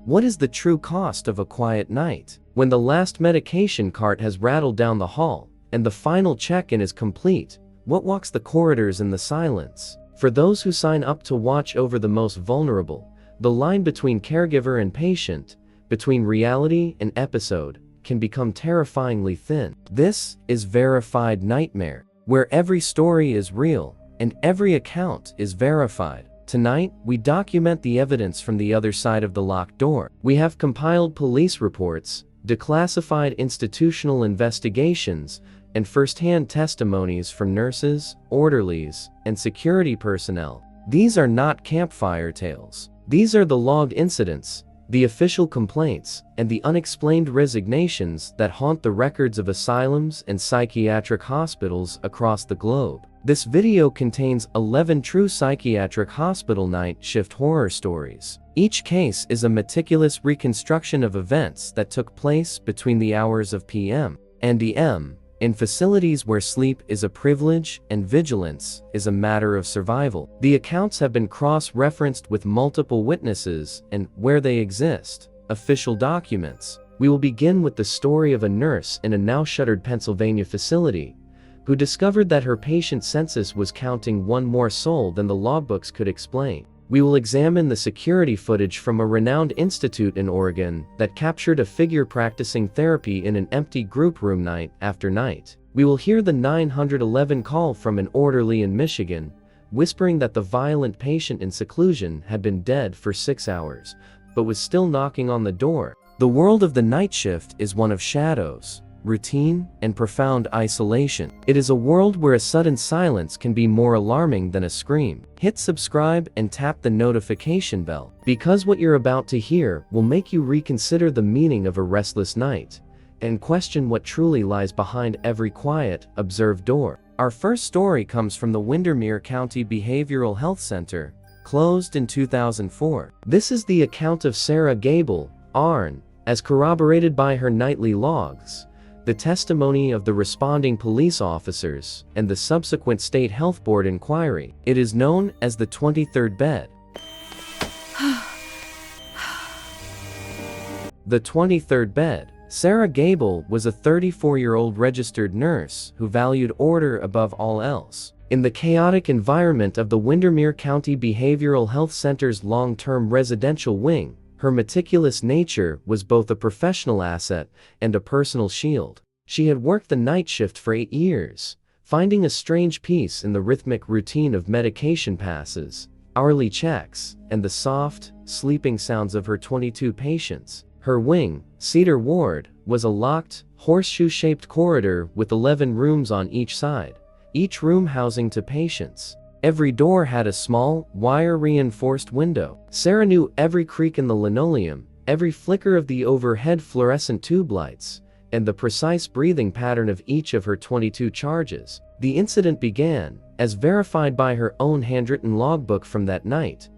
What is the true cost of a quiet night? When the last medication cart has rattled down the hall, and the final check-in is complete, what walks the corridors in the silence? For those who sign up to watch over the most vulnerable, the line between caregiver and patient, between reality and episode, can become terrifyingly thin. This is Verified Nightmare, where every story is real, and every account is verified. Tonight, we document the evidence from the other side of the locked door. We have compiled police reports, declassified institutional investigations, and first-hand testimonies from nurses, orderlies, and security personnel. These are not campfire tales. These are the logged incidents, the official complaints, and the unexplained resignations that haunt the records of asylums and psychiatric hospitals across the globe. This video contains 11 true psychiatric hospital night shift horror stories. Each case is a meticulous reconstruction of events that took place between the hours of PM and AM, in facilities where sleep is a privilege and vigilance is a matter of survival. The accounts have been cross-referenced with multiple witnesses and, where they exist, official documents. We will begin with the story of a nurse in a now-shuttered Pennsylvania facility who discovered that her patient census was counting one more soul than the logbooks could explain. We will examine the security footage from a renowned institute in Oregon that captured a figure practicing therapy in an empty group room night after night. We will hear the 911 call from an orderly in Michigan, whispering that the violent patient in seclusion had been dead for 6 hours, but was still knocking on the door. The world of the night shift is one of shadows, routine, and profound isolation. It is a world where a sudden silence can be more alarming than a scream. Hit subscribe and tap the notification bell, because what you're about to hear will make you reconsider the meaning of a restless night and question what truly lies behind every quiet, observed door. Our first story comes from the Windermere County Behavioral Health Center, closed in 2004. This is the account of Sarah Gable, RN, as corroborated by her nightly logs, the testimony of the responding police officers, and the subsequent State Health Board inquiry. It is known as the 23rd bed. The 23rd bed. Sarah Gable was a 34-year-old registered nurse who valued order above all else. In the chaotic environment of the Windermere County Behavioral Health Center's long-term residential wing, her meticulous nature was both a professional asset and a personal shield. She had worked the night shift for 8 years, finding a strange peace in the rhythmic routine of medication passes, hourly checks, and the soft, sleeping sounds of her 22 patients. Her wing, Cedar Ward, was a locked, horseshoe-shaped corridor with 11 rooms on each side, each room housing 2 patients. Every door had a small, wire-reinforced window. Sarah knew every creak in the linoleum, every flicker of the overhead fluorescent tube lights, and the precise breathing pattern of each of her 22 charges. The incident began, as verified by her own handwritten logbook from that night,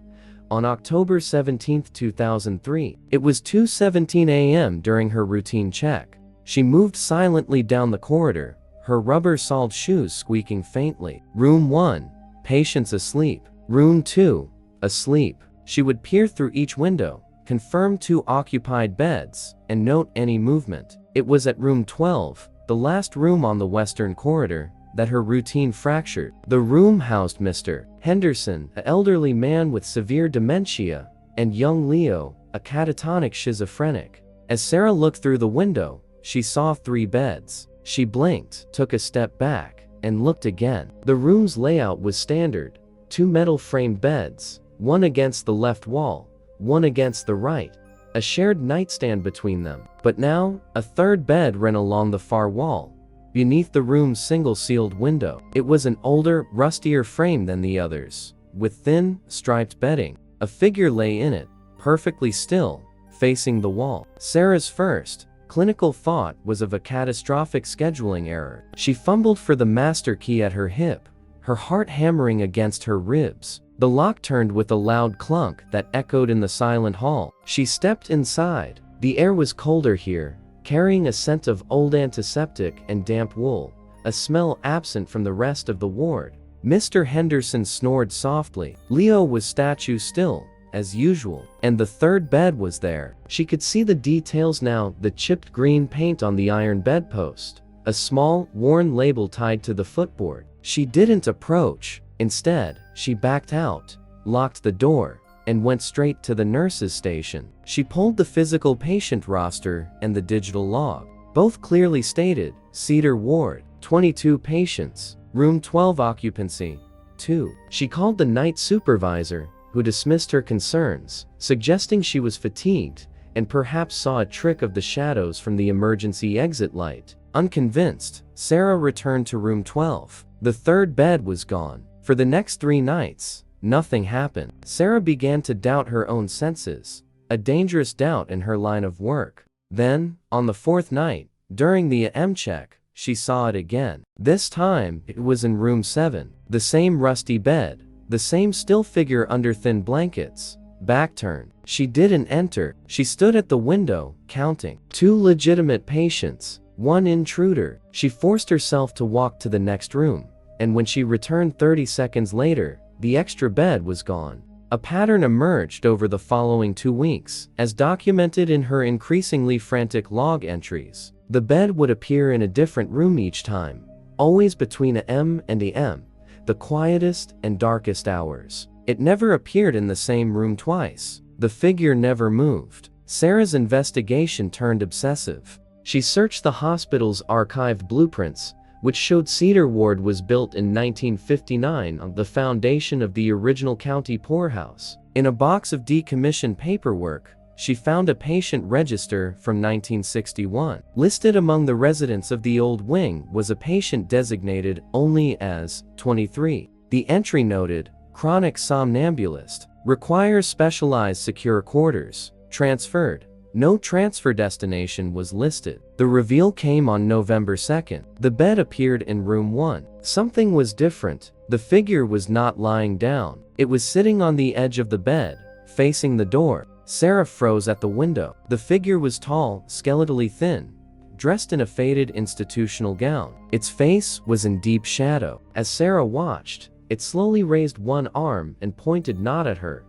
on October 17, 2003. It was 2:17 a.m. during her routine check. She moved silently down the corridor, her rubber-soled shoes squeaking faintly. Room 1. Patients asleep. Room 2. Asleep. She would peer through each window, confirm 2 occupied beds, and note any movement. It was at room 12, the last room on the western corridor, that her routine fractured. The room housed Mr. Henderson, an elderly man with severe dementia, and young Leo, a catatonic schizophrenic. As Sarah looked through the window, she saw 3 beds. She blinked, took a step back, and looked again. The room's layout was standard: 2 metal-framed beds, one against the left wall, one against the right, a shared nightstand between them. But now, a 3rd bed ran along the far wall, beneath the room's single-sealed window. It was an older, rustier frame than the others, with thin, striped bedding. A figure lay in it, perfectly still, facing the wall. Sarah's first, clinical thought was of a catastrophic scheduling error. She fumbled for the master key at her hip, her heart hammering against her ribs. The lock turned with a loud clunk that echoed in the silent hall. She stepped inside. The air was colder here, carrying a scent of old antiseptic and damp wool, a smell absent from the rest of the ward. Mr. Henderson snored softly. Leo was statue still, as usual, and the third bed was there. She could see the details now, the chipped green paint on the iron bedpost, a small, worn label tied to the footboard. She didn't approach. Instead, she backed out, locked the door, and went straight to the nurse's station. She pulled the physical patient roster and the digital log. Both clearly stated, Cedar Ward, 22 patients, room 12 occupancy, 2. She called the night supervisor, who dismissed her concerns, suggesting she was fatigued and perhaps saw a trick of the shadows from the emergency exit light. Unconvinced, Sarah returned to room 12. The third bed was gone. For the next 3 nights, nothing happened. Sarah began to doubt her own senses, a dangerous doubt in her line of work. Then, on the 4th night, during the AM check, she saw it again. This time, it was in room 7. The same rusty bed, the same still figure under thin blankets, back turned. She didn't enter. She stood at the window, counting. 2 legitimate patients, 1 intruder. She forced herself to walk to the next room, and when she returned 30 seconds later, the extra bed was gone. A pattern emerged over the following 2 weeks, as documented in her increasingly frantic log entries. The bed would appear in a different room each time, always between AM and AM, the quietest and darkest hours. It never appeared in the same room twice. The figure never moved. Sarah's investigation turned obsessive. She searched the hospital's archived blueprints, which showed Cedar Ward was built in 1959 on the foundation of the original county poorhouse. In a box of decommissioned paperwork, she found a patient register from 1961. Listed among the residents of the old wing was a patient designated only as 23. The entry noted, chronic somnambulist, requires specialized secure quarters, transferred. No transfer destination was listed. The reveal came on November 2nd. The bed appeared in room 1. Something was different. The figure was not lying down. It was sitting on the edge of the bed, facing the door. Sarah froze at the window. The figure was tall, skeletally thin, dressed in a faded institutional gown. Its face was in deep shadow. As Sarah watched, it slowly raised one arm and pointed not at her,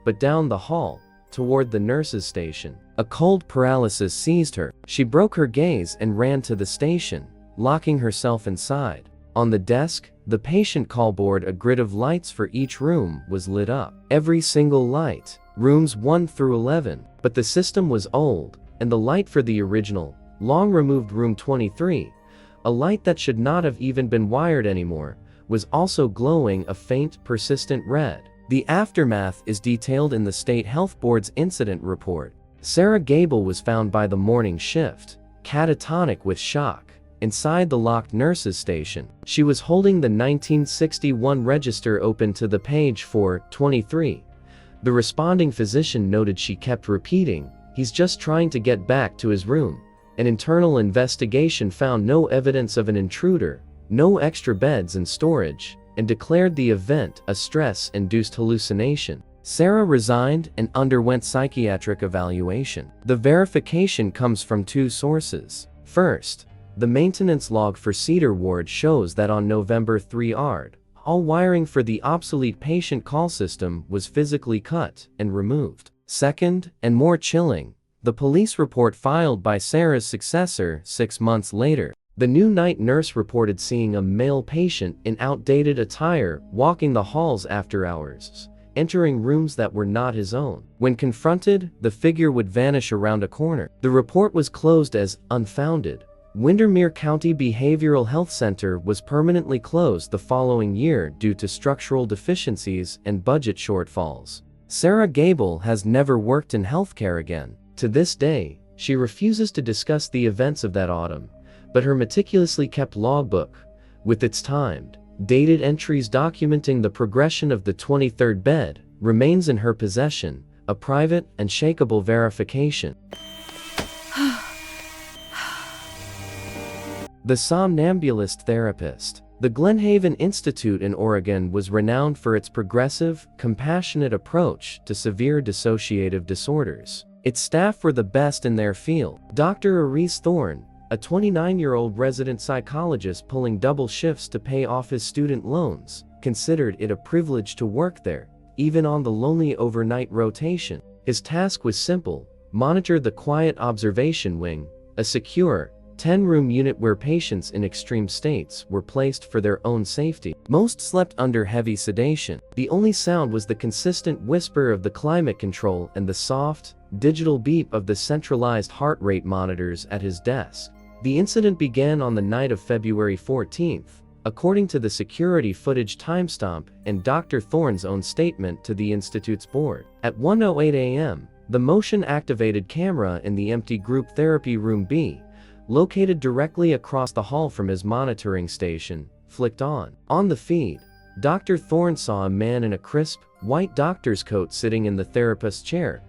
but down the hall, toward the nurse's station. A cold paralysis seized her. She broke her gaze and ran to the station, locking herself inside. On the desk, the patient call board, a grid of lights for each room, was lit up. Every single light, rooms 1 through 11. But the system was old, and the light for the original, long-removed room 23, a light that should not have even been wired anymore, was also glowing a faint, persistent red. The aftermath is detailed in the State Health Board's incident report. Sarah Gable was found by the morning shift, catatonic with shock, inside the locked nurse's station. She was holding the 1961 register open to the page for 23. The responding physician noted she kept repeating, "He's just trying to get back to his room." An internal investigation found no evidence of an intruder, no extra beds in storage, and declared the event a stress-induced hallucination. Sarah resigned and underwent psychiatric evaluation. The verification comes from 2 sources. First, the maintenance log for Cedar Ward shows that on November 3 all wiring for the obsolete patient call system was physically cut and removed. Second, and more chilling, the police report filed by Sarah's successor 6 months later. The new night nurse reported seeing a male patient in outdated attire walking the halls after hours, entering rooms that were not his own. When confronted, the figure would vanish around a corner. The report was closed as unfounded. Windermere County Behavioral Health Center was permanently closed the following year due to structural deficiencies and budget shortfalls. Sarah Gable has never worked in healthcare again. To this day, she refuses to discuss the events of that autumn, but her meticulously kept logbook, with its timed, dated entries documenting the progression of the 23rd bed, remains in her possession, a private and shakable verification. The somnambulist therapist. The Glenhaven Institute in Oregon was renowned for its progressive, compassionate approach to severe dissociative disorders. Its staff were the best in their field. Dr. Arise Thorne, a 29-year-old resident psychologist pulling double shifts to pay off his student loans, considered it a privilege to work there, even on the lonely overnight rotation. His task was simple: monitor the quiet observation wing, a secure, 10-room unit where patients in extreme states were placed for their own safety. Most slept under heavy sedation. The only sound was the consistent whisper of the climate control and the soft, digital beep of the centralized heart rate monitors at his desk. The incident began on the night of February 14th, according to the security footage timestamp and Dr. Thorne's own statement to the Institute's board. At 1:08 a.m., the motion-activated camera in the empty group therapy room B, located directly across the hall from his monitoring station, flicked on. On the feed, Dr. Thorne saw a man in a crisp, white doctor's coat sitting in the therapist's chair,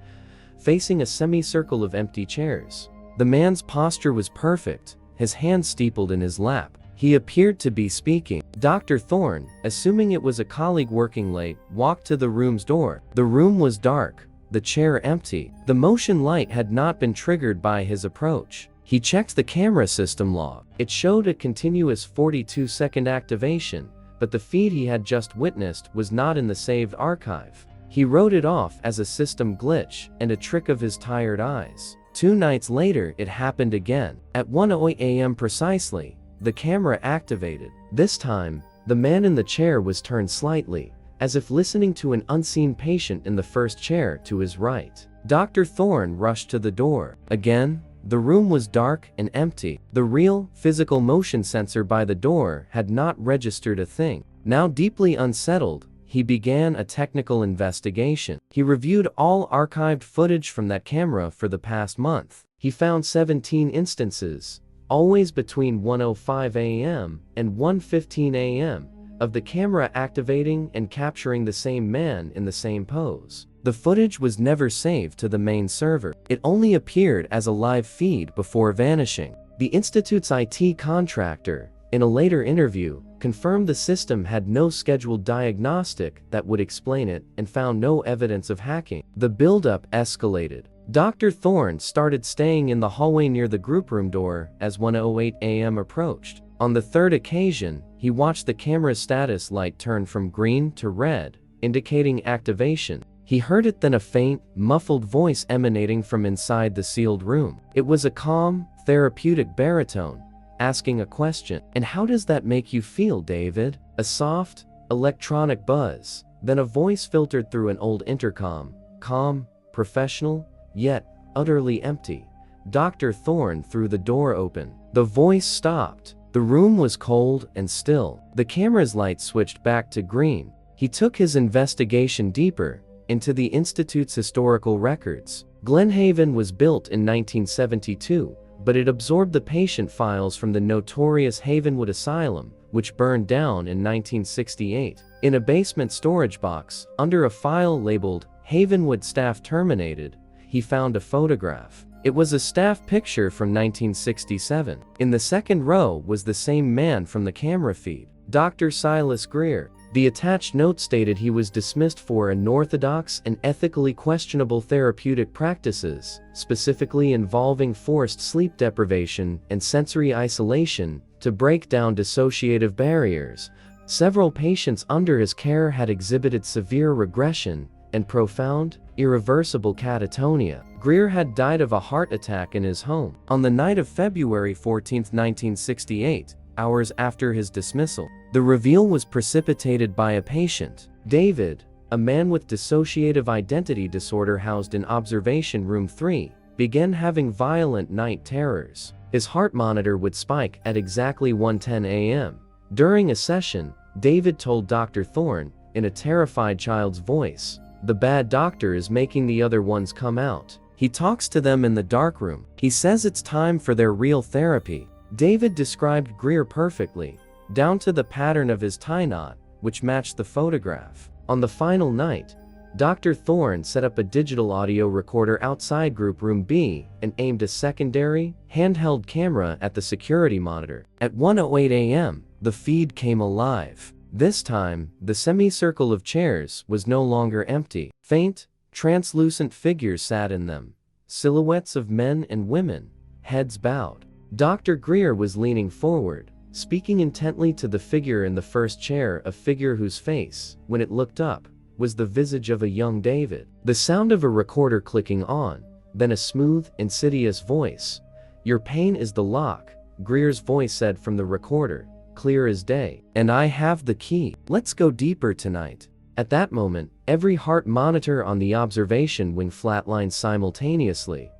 facing a semicircle of empty chairs. The man's posture was perfect, his hands steepled in his lap. He appeared to be speaking. Dr. Thorne, assuming it was a colleague working late, walked to the room's door. The room was dark, the chair empty. The motion light had not been triggered by his approach. He checked the camera system log. It showed a continuous 42-second activation, but the feed he had just witnessed was not in the saved archive. He wrote it off as a system glitch and a trick of his tired eyes. 2 nights later, it happened again. At 1:08 a.m. precisely, the camera activated. This time, the man in the chair was turned slightly, as if listening to an unseen patient in the first chair to his right. Dr. Thorne rushed to the door. Again, the room was dark and empty. The real, physical motion sensor by the door had not registered a thing. Now deeply unsettled, he began a technical investigation. He reviewed all archived footage from that camera for the past month. He found 17 instances, always between 1:05 a.m. and 1:15 a.m., of the camera activating and capturing the same man in the same pose. The footage was never saved to the main server. It only appeared as a live feed before vanishing. The Institute's IT contractor, in a later interview, confirmed the system had no scheduled diagnostic that would explain it and found no evidence of hacking. The buildup escalated. Dr. Thorne started staying in the hallway near the group room door as 1:08 a.m. approached. On the third occasion, he watched the camera's status light turn from green to red, indicating activation. He heard it, then a faint, muffled voice emanating from inside the sealed room. It was a calm, therapeutic baritone, asking a question. "And how does that make you feel, David?" A soft, electronic buzz. Then a voice filtered through an old intercom, calm, professional, yet utterly empty. Dr. Thorne threw the door open. The voice stopped. The room was cold and still. The camera's light switched back to green. He took his investigation deeper, into the Institute's historical records. Glenhaven was built in 1972, but it absorbed the patient files from the notorious Havenwood Asylum, which burned down in 1968. In a basement storage box, under a file labeled "Havenwood Staff Terminated," he found a photograph. It was a staff picture from 1967. In the second row was the same man from the camera feed, Dr. Silas Greer. The attached note stated he was dismissed for unorthodox and ethically questionable therapeutic practices, specifically involving forced sleep deprivation and sensory isolation to break down dissociative barriers. Several patients under his care had exhibited severe regression and profound, irreversible catatonia. Greer had died of a heart attack in his home on the night of February 14, 1968, hours after his dismissal. The reveal was precipitated by a patient. David, a man with dissociative identity disorder housed in observation room 3, began having violent night terrors. His heart monitor would spike at exactly 1:10 a.m. During a session, David told Dr. Thorne, in a terrified child's voice, "The bad doctor is making the other ones come out. He talks to them in the darkroom. He says it's time for their real therapy." David described Greer perfectly, down to the pattern of his tie knot, which matched the photograph. On the final night, Dr. Thorne set up a digital audio recorder outside group room B and aimed a secondary, handheld camera at the security monitor. At 1:08 a.m., the feed came alive. This time, the semicircle of chairs was no longer empty. Faint, translucent figures sat in them, silhouettes of men and women, heads bowed. Dr. Greer was leaning forward, speaking intently to the figure in the first chair, a figure whose face, when it looked up, was the visage of a young David. The sound of a recorder clicking on, then a smooth, insidious voice. "Your pain is the lock," Greer's voice said from the recorder, clear as day. "And I have the key. Let's go deeper tonight." At that moment, every heart monitor on the observation wing flatlined simultaneously,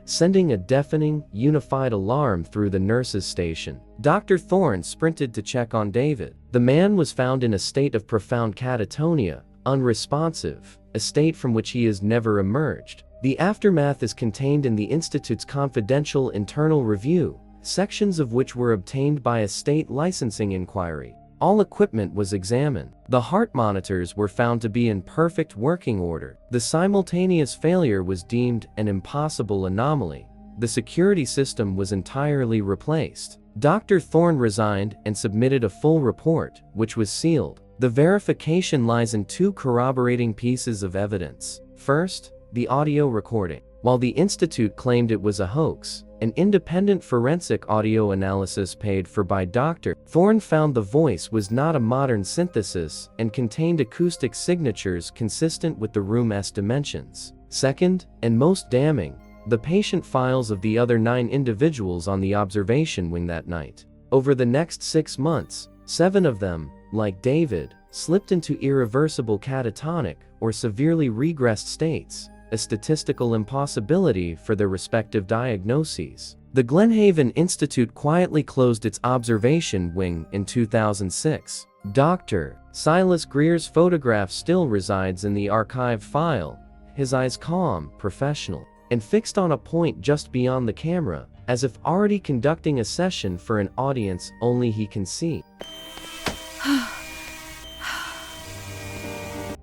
sending a deafening, unified alarm through the nurses' station. Dr. Thorne sprinted to check on David. The man was found in a state of profound catatonia, unresponsive, a state from which he has never emerged. The aftermath is contained in the Institute's confidential internal review, sections of which were obtained by a state licensing inquiry. All equipment was examined. The heart monitors were found to be in perfect working order. The simultaneous failure was deemed an impossible anomaly. The security system was entirely replaced. Dr. Thorne resigned and submitted a full report, which was sealed. The verification lies in two corroborating pieces of evidence. First, the audio recording. While the Institute claimed it was a hoax, an independent forensic audio analysis paid for by Dr. Thorne found the voice was not a modern synthesis and contained acoustic signatures consistent with the room's dimensions. Second, and most damning, the patient files of the other 9 individuals on the observation wing that night. Over the next 6 months, 7 of them, like David, slipped into irreversible catatonic or severely regressed states, a statistical impossibility for their respective diagnoses. The Glenhaven Institute quietly closed its observation wing in 2006. Dr. Silas Greer's photograph still resides in the archive file, his eyes calm, professional, and fixed on a point just beyond the camera, as if already conducting a session for an audience only he can see.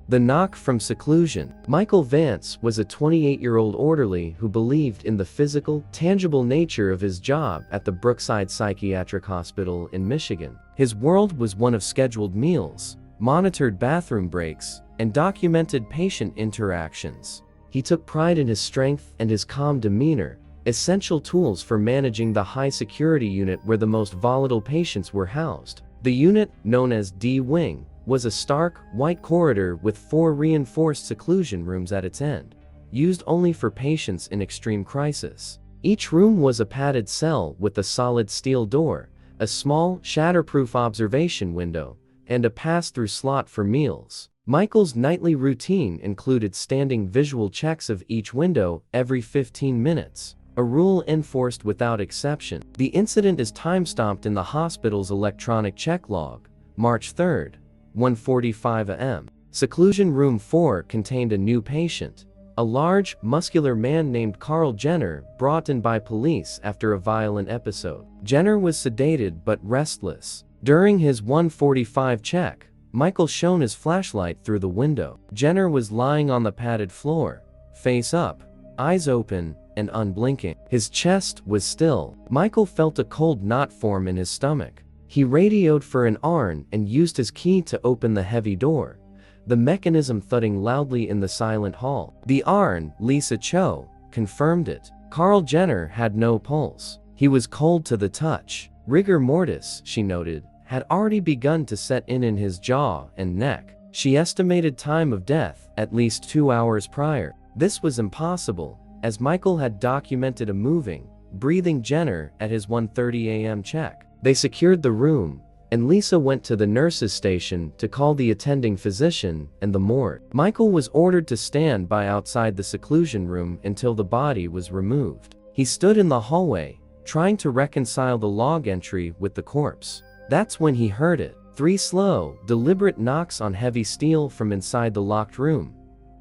The knock from seclusion. Michael Vance was a 28-year-old orderly who believed in the physical, tangible nature of his job at the Brookside Psychiatric Hospital in Michigan. His world was one of scheduled meals, monitored bathroom breaks, and documented patient interactions. He took pride in his strength and his calm demeanor, essential tools for managing the high-security unit where the most volatile patients were housed. The unit, known as D-Wing, was a stark, white corridor with 4 reinforced seclusion rooms at its end, used only for patients in extreme crisis. Each room was a padded cell with a solid steel door, a small, shatterproof observation window, and a pass-through slot for meals. Michael's nightly routine included standing visual checks of each window every 15 minutes, a rule enforced without exception. The incident is time-stamped in the hospital's electronic check log, March 3rd, 1:45 a.m. Seclusion Room 4 contained a new patient, a large, muscular man named Carl Jenner, brought in by police after a violent episode. Jenner was sedated but restless. During his 1:45 check, Michael shone his flashlight through the window. Jenner was lying on the padded floor, face up, eyes open, and unblinking. His chest was still. Michael felt a cold knot form in his stomach. He radioed for an ARN and used his key to open the heavy door, the mechanism thudding loudly in the silent hall. The ARN, Lisa Cho, confirmed it. Carl Jenner had no pulse. He was cold to the touch. Rigor mortis, she noted, had already begun to set in his jaw and neck. She estimated time of death at least 2 hours prior. This was impossible, as Michael had documented a moving, breathing Jenner at his 1:30 a.m. check. They secured the room, and Lisa went to the nurses' station to call the attending physician and the morgue. Michael was ordered to stand by outside the seclusion room until the body was removed. He stood in the hallway, trying to reconcile the log entry with the corpse. That's when he heard it. 3 slow, deliberate knocks on heavy steel from inside the locked room.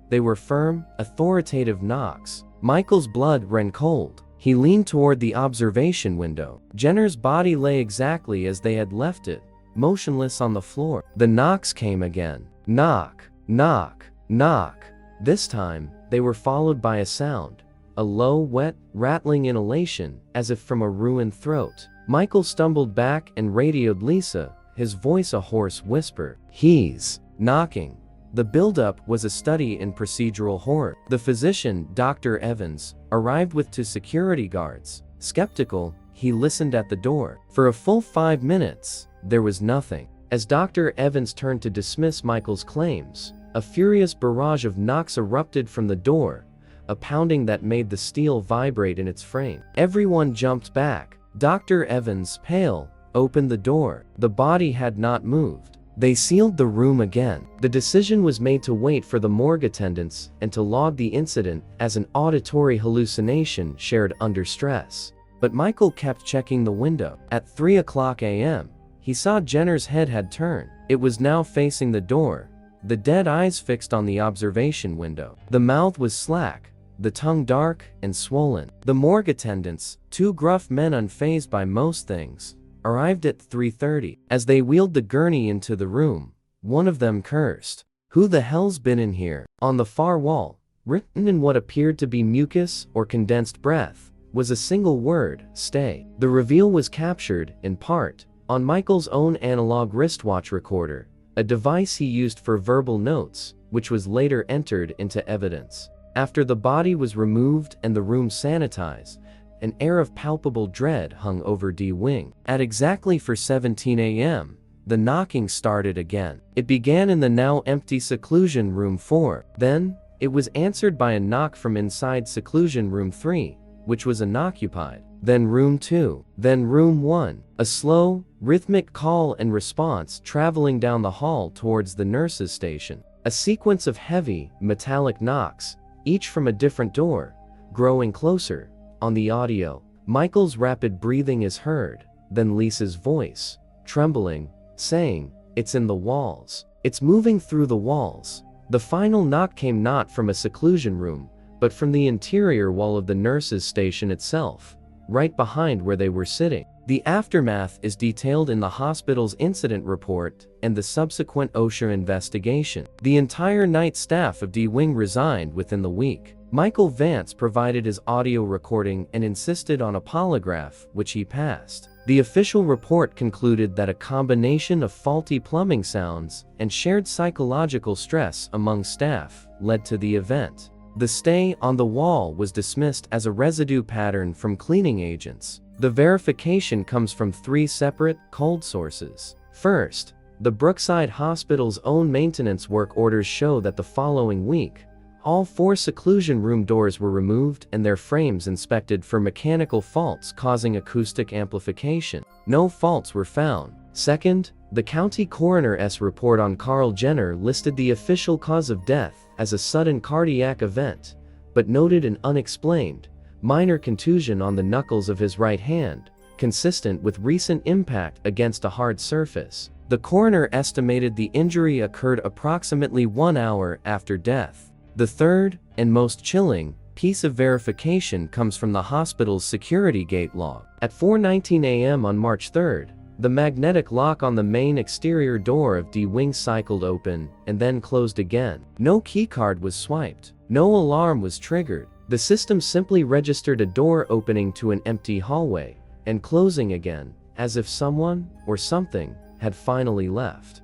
They were firm, authoritative knocks. Michael's blood ran cold. He leaned toward the observation window. Jenner's body lay exactly as they had left it, motionless on the floor. The knocks came again. Knock, knock, knock. This time, they were followed by a sound, a low, wet, rattling inhalation, as if from a ruined throat. Michael stumbled back and radioed Lisa, his voice a hoarse whisper. "He's knocking." The buildup was a study in procedural horror. The physician, Dr. Evans, arrived with 2 security guards. Skeptical, he listened at the door. For a full 5 minutes, there was nothing. As Dr. Evans turned to dismiss Michael's claims, A furious barrage of knocks erupted from the door, a pounding that made the steel vibrate in its frame. Everyone jumped back. Dr. Evans, pale, opened the door. The body had not moved. They sealed the room again. The decision was made to wait for the morgue attendants and to log the incident as an auditory hallucination shared under stress. But Michael kept checking the window. At 3:00 a.m., he saw Jenner's head had turned. It was now facing the door, the dead eyes fixed on the observation window. The mouth was slack, the tongue dark and swollen. The morgue attendants, two gruff men unfazed by most things, arrived at 3:30. As they wheeled the gurney into the room, one of them cursed. "Who the hell's been in here?" On the far wall, written in what appeared to be mucus or condensed breath, was a single word: stay. The reveal was captured, in part, on Michael's own analog wristwatch recorder, a device he used for verbal notes, which was later entered into evidence. After the body was removed and the room sanitized, an air of palpable dread hung over D Wing. At exactly 4:17 a.m., the knocking started again. It began in the now empty seclusion room 4. Then, it was answered by a knock from inside seclusion room 3, which was unoccupied. Then room 2. Then room 1. A slow, rhythmic call and response traveling down the hall towards the nurse's station. A sequence of heavy, metallic knocks, each from a different door, growing closer. On the audio, Michael's rapid breathing is heard, then Lisa's voice, trembling, saying, "It's in the walls. It's moving through the walls." The final knock came not from a seclusion room, but from the interior wall of the nurse's station itself, right behind where they were sitting. The aftermath is detailed in the hospital's incident report and the subsequent OSHA investigation. The entire night staff of D Wing resigned within the week. Michael Vance provided his audio recording and insisted on a polygraph, which he passed. The official report concluded that a combination of faulty plumbing sounds and shared psychological stress among staff led to the event. The stay on the wall was dismissed as a residue pattern from cleaning agents. The verification comes from 3 separate, cold sources. First, the Brookside Hospital's own maintenance work orders show that the following week, all 4 seclusion room doors were removed and their frames inspected for mechanical faults causing acoustic amplification. No faults were found. Second, the county coroner's report on Carl Jenner listed the official cause of death as a sudden cardiac event, but noted an unexplained, minor contusion on the knuckles of his right hand, consistent with recent impact against a hard surface. The coroner estimated the injury occurred approximately 1 hour after death. The third, and most chilling, piece of verification comes from the hospital's security gate log. At 4:19 a.m. on March 3rd, the magnetic lock on the main exterior door of D Wing cycled open and then closed again. No keycard was swiped. No alarm was triggered. The system simply registered a door opening to an empty hallway and closing again, as if someone, or something, had finally left.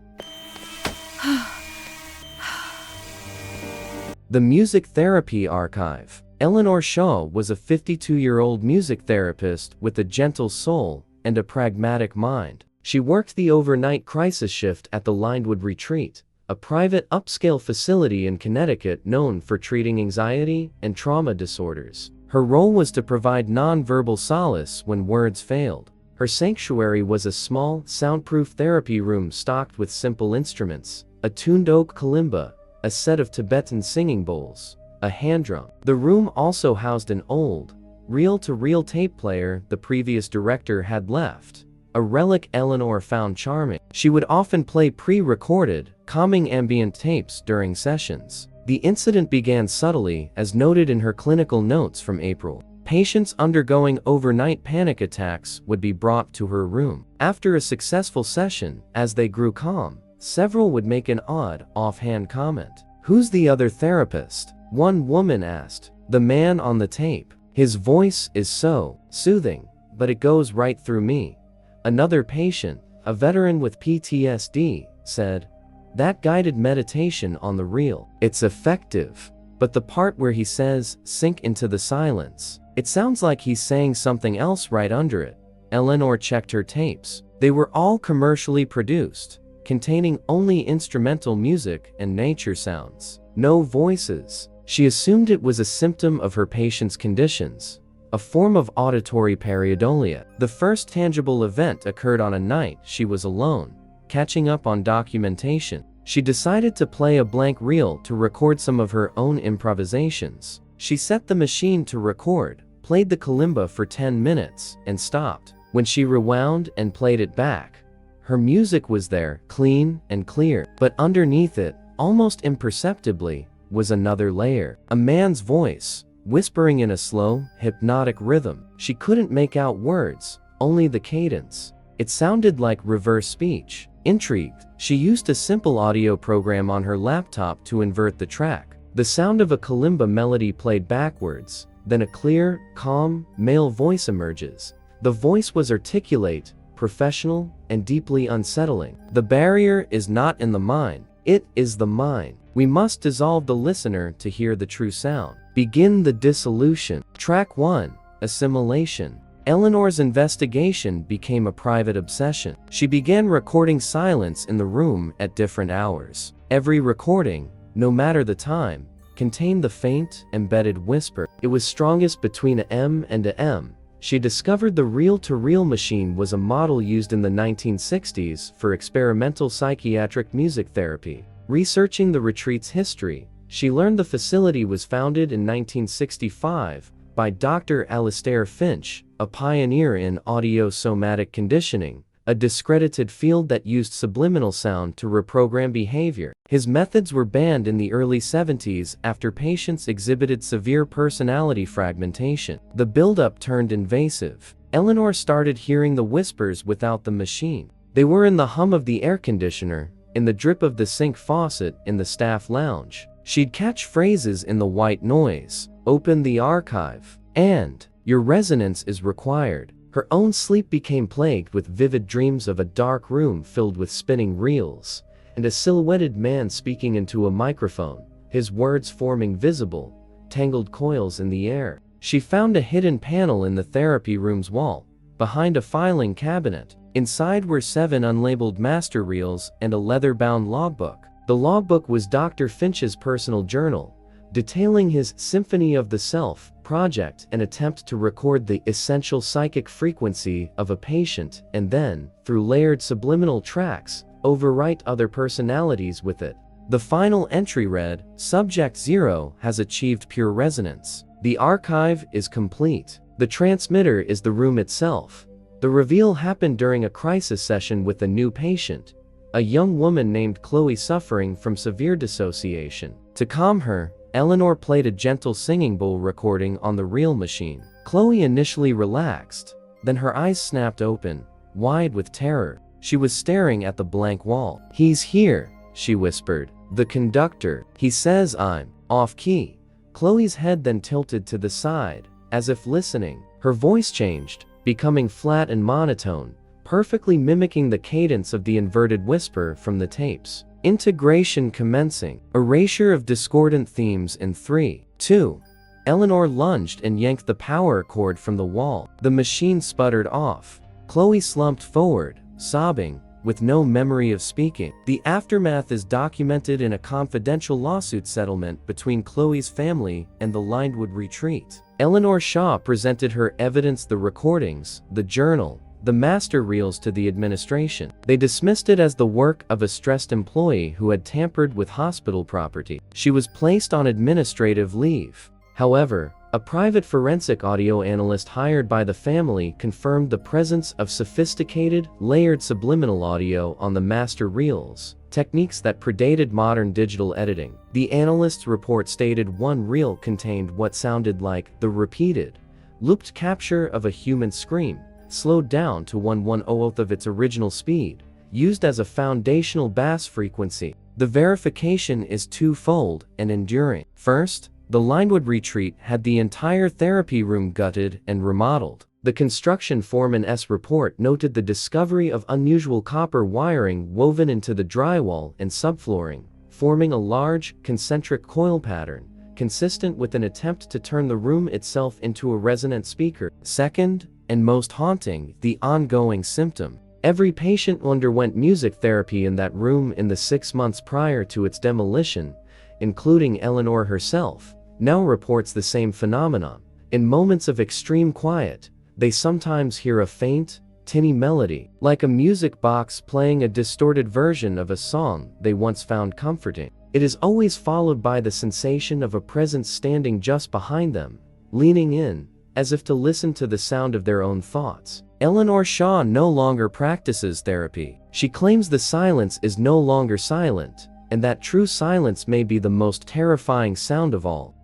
The Music Therapy Archive. Eleanor Shaw was a 52-year-old music therapist with a gentle soul and a pragmatic mind. She worked the overnight crisis shift at the Linewood Retreat, a private upscale facility in Connecticut known for treating anxiety and trauma disorders. Her role was to provide non-verbal solace when words failed. Her sanctuary was a small, soundproof therapy room stocked with simple instruments, a tuned oak kalimba, a set of Tibetan singing bowls, a hand drum. The room also housed an old, reel-to-reel tape player the previous director had left, a relic Eleanor found charming. She would often play pre-recorded, calming ambient tapes during sessions. The incident began subtly, as noted in her clinical notes from April. Patients undergoing overnight panic attacks would be brought to her room. After a successful session, as they grew calm, several would make an odd, offhand comment. "Who's the other therapist?" one woman asked. "The man on the tape. His voice is so soothing, but it goes right through me." Another patient, a veteran with PTSD, said, "That guided meditation on the reel. It's effective. But the part where he says, 'sink into the silence,' it sounds like he's saying something else right under it." Eleanor checked her tapes. They were all commercially produced, containing only instrumental music and nature sounds. No voices. She assumed it was a symptom of her patient's conditions, a form of auditory pareidolia. The first tangible event occurred on a night she was alone, catching up on documentation. She decided to play a blank reel to record some of her own improvisations. She set the machine to record, played the kalimba for 10 minutes, and stopped. When she rewound and played it back, her music was there, clean and clear. But underneath it, almost imperceptibly, was another layer. A man's voice, whispering in a slow, hypnotic rhythm. She couldn't make out words, only the cadence. It sounded like reverse speech. Intrigued, she used a simple audio program on her laptop to invert the track. The sound of a kalimba melody played backwards, then a clear, calm, male voice emerges. The voice was articulate, professional, and deeply unsettling. The barrier is not in the mind, it is the mind. We must dissolve the listener to hear the true sound. Begin the dissolution. Track 1. Assimilation. Eleanor's investigation became a private obsession. She began recording silence in the room at different hours. Every recording, no matter the time, contained the faint, embedded whisper. It was strongest between a M and a M. She discovered the reel-to-reel machine was a model used in the 1960s for experimental psychiatric music therapy. Researching the retreat's history, she learned the facility was founded in 1965 by Dr. Alistair Finch, a pioneer in audio-somatic conditioning, a discredited field that used subliminal sound to reprogram behavior. His methods were banned in the early 70s after patients exhibited severe personality fragmentation. The buildup turned invasive. Eleanor started hearing the whispers without the machine. They were in the hum of the air conditioner, in the drip of the sink faucet in the staff lounge. She'd catch phrases in the white noise, "Open the archive," and "Your resonance is required." Her own sleep became plagued with vivid dreams of a dark room filled with spinning reels, and a silhouetted man speaking into a microphone, his words forming visible, tangled coils in the air. She found a hidden panel in the therapy room's wall, behind a filing cabinet. Inside were 7 unlabeled master reels and a leather-bound logbook. The logbook was Dr. Finch's personal journal, detailing his Symphony of the Self project, an attempt to record the essential psychic frequency of a patient and then, through layered subliminal tracks, overwrite other personalities with it. The final entry read, "Subject 0 has achieved pure resonance. The archive is complete." The transmitter is the room itself. The reveal happened during a crisis session with a new patient, a young woman named Chloe suffering from severe dissociation. To calm her, Eleanor played a gentle singing bowl recording on the reel machine. Chloe initially relaxed, then her eyes snapped open, wide with terror. She was staring at the blank wall. "He's here," she whispered. "The conductor. He says I'm off-key." Chloe's head then tilted to the side, as if listening. Her voice changed, becoming flat and monotone, perfectly mimicking the cadence of the inverted whisper from the tapes. Integration commencing. Erasure of discordant themes in 3, 2. Eleanor lunged and yanked the power cord from the wall. The machine sputtered off. Chloe slumped forward, sobbing, with no memory of speaking. The aftermath is documented in a confidential lawsuit settlement between Chloe's family and the Lindwood Retreat. Eleanor Shaw presented her evidence, the recordings, the journal, the master reels, to the administration. They dismissed it as the work of a stressed employee who had tampered with hospital property. She was placed on administrative leave. However, a private forensic audio analyst hired by the family confirmed the presence of sophisticated, layered subliminal audio on the master reels, techniques that predated modern digital editing. The analyst's report stated one reel contained what sounded like the repeated, looped capture of a human scream, slowed down to 1/100th of its original speed, used as a foundational bass frequency. The verification is twofold and enduring. First, the Lindwood Retreat had the entire therapy room gutted and remodeled. The construction foreman's report noted the discovery of unusual copper wiring woven into the drywall and subflooring, forming a large, concentric coil pattern, consistent with an attempt to turn the room itself into a resonant speaker. Second, and most haunting, the ongoing symptom. Every patient underwent music therapy in that room in the 6 months prior to its demolition, including Eleanor herself, now reports the same phenomenon. In moments of extreme quiet, they sometimes hear a faint, tinny melody, like a music box playing a distorted version of a song they once found comforting. It is always followed by the sensation of a presence standing just behind them, leaning in, as if to listen to the sound of their own thoughts. Eleanor Shaw no longer practices therapy. She claims the silence is no longer silent, and that true silence may be the most terrifying sound of all.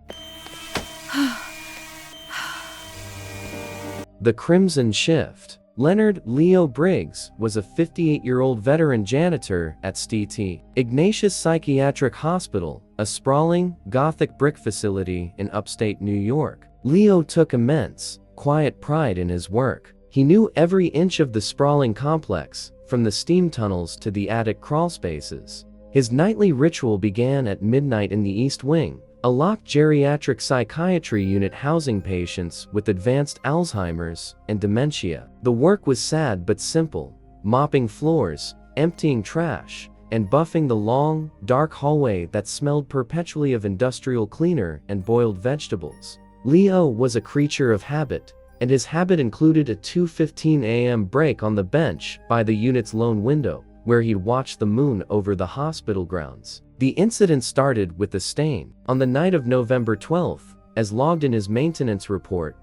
The Crimson Shift. Leonard Leo Briggs was a 58-year-old veteran janitor at St. Ignatius Psychiatric Hospital, a sprawling, Gothic brick facility in upstate New York. Leo took immense, quiet pride in his work. He knew every inch of the sprawling complex, from the steam tunnels to the attic crawlspaces. His nightly ritual began at midnight in the East Wing, a locked geriatric psychiatry unit housing patients with advanced Alzheimer's and dementia. The work was sad but simple, mopping floors, emptying trash, and buffing the long, dark hallway that smelled perpetually of industrial cleaner and boiled vegetables. Leo was a creature of habit, and his habit included a 2:15 a.m. break on the bench by the unit's lone window, where he'd watch the moon over the hospital grounds. The incident started with a stain. On the night of November 12th, as logged in his maintenance report,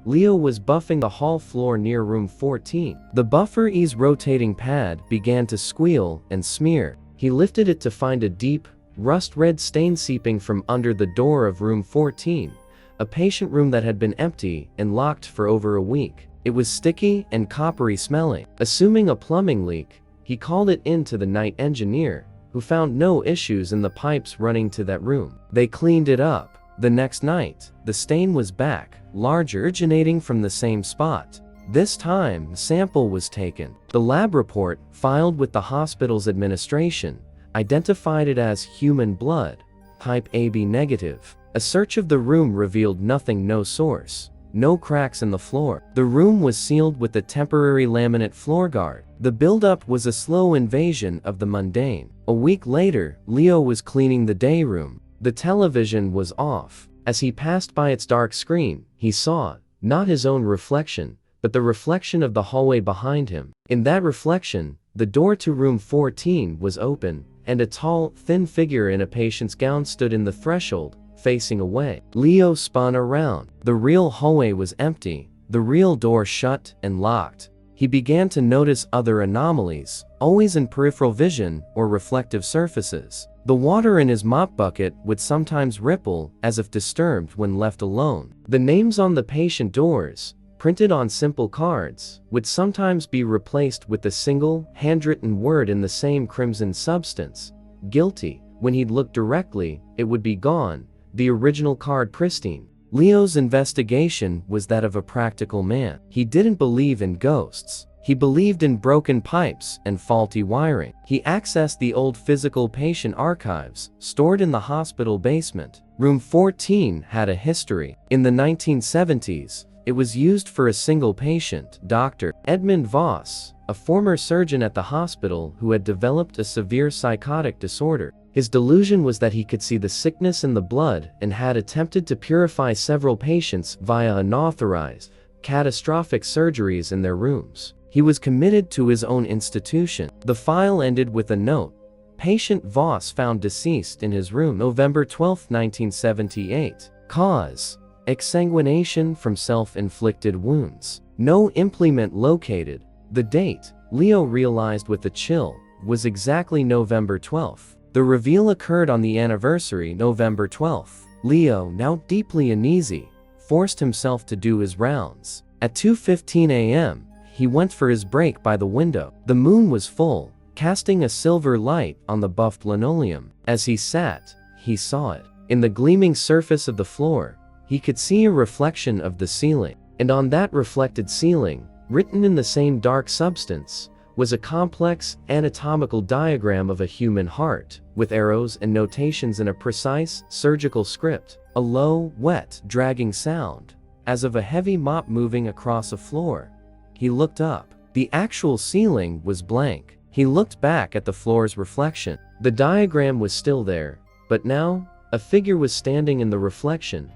Leo was buffing the hall floor near room 14. The buffer-ease rotating pad began to squeal and smear. He lifted it to find a deep, rust-red stain seeping from under the door of room 14, a patient room that had been empty and locked for over a week. It was sticky and coppery smelling. Assuming a plumbing leak, he called it in to the night engineer, who found no issues in the pipes running to that room. They cleaned it up. The next night, the stain was back, larger, originating from the same spot. This time, a sample was taken. The lab report, filed with the hospital's administration, identified it as human blood, type AB negative. A search of the room revealed nothing, no source, no cracks in the floor. The room was sealed with a temporary laminate floor guard. The buildup was a slow invasion of the mundane. A week later, Leo was cleaning the day room. The television was off. As he passed by its dark screen, he saw, not his own reflection, but the reflection of the hallway behind him. In that reflection, the door to room 14 was open, and a tall, thin figure in a patient's gown stood in the threshold, facing away. Leo spun around. The real hallway was empty, the real door shut and locked. He began to notice other anomalies, always in peripheral vision or reflective surfaces. The water in his mop bucket would sometimes ripple, as if disturbed when left alone. The names on the patient doors, printed on simple cards, would sometimes be replaced with a single, handwritten word in the same crimson substance, guilty. When he'd look directly, it would be gone, the original card pristine. Leo's investigation was that of a practical man. He didn't believe in ghosts. He believed in broken pipes and faulty wiring. He accessed the old physical patient archives, stored in the hospital basement. Room 14 had a history. In the 1970s, it was used for a single patient, Dr. Edmund Voss, a former surgeon at the hospital who had developed a severe psychotic disorder. His delusion was that he could see the sickness in the blood and had attempted to purify several patients via unauthorized, catastrophic surgeries in their rooms. He was committed to his own institution. The file ended with a note. Patient Voss found deceased in his room November 12, 1978. Cause: exsanguination from self-inflicted wounds. No implement located. The date, Leo realized with a chill, was exactly November 12. The reveal occurred on the anniversary, November 12. Leo, now deeply uneasy, forced himself to do his rounds. At 2:15 a.m., he went for his break by the window. The moon was full, casting a silver light on the buffed linoleum. As he sat, he saw it. In the gleaming surface of the floor, he could see a reflection of the ceiling. And on that reflected ceiling, written in the same dark substance, was a complex, anatomical diagram of a human heart, with arrows and notations in a precise, surgical script. A low, wet, dragging sound, as of a heavy mop moving across a floor. He looked up. The actual ceiling was blank. He looked back at the floor's reflection. The diagram was still there, but now, a figure was standing in the reflection,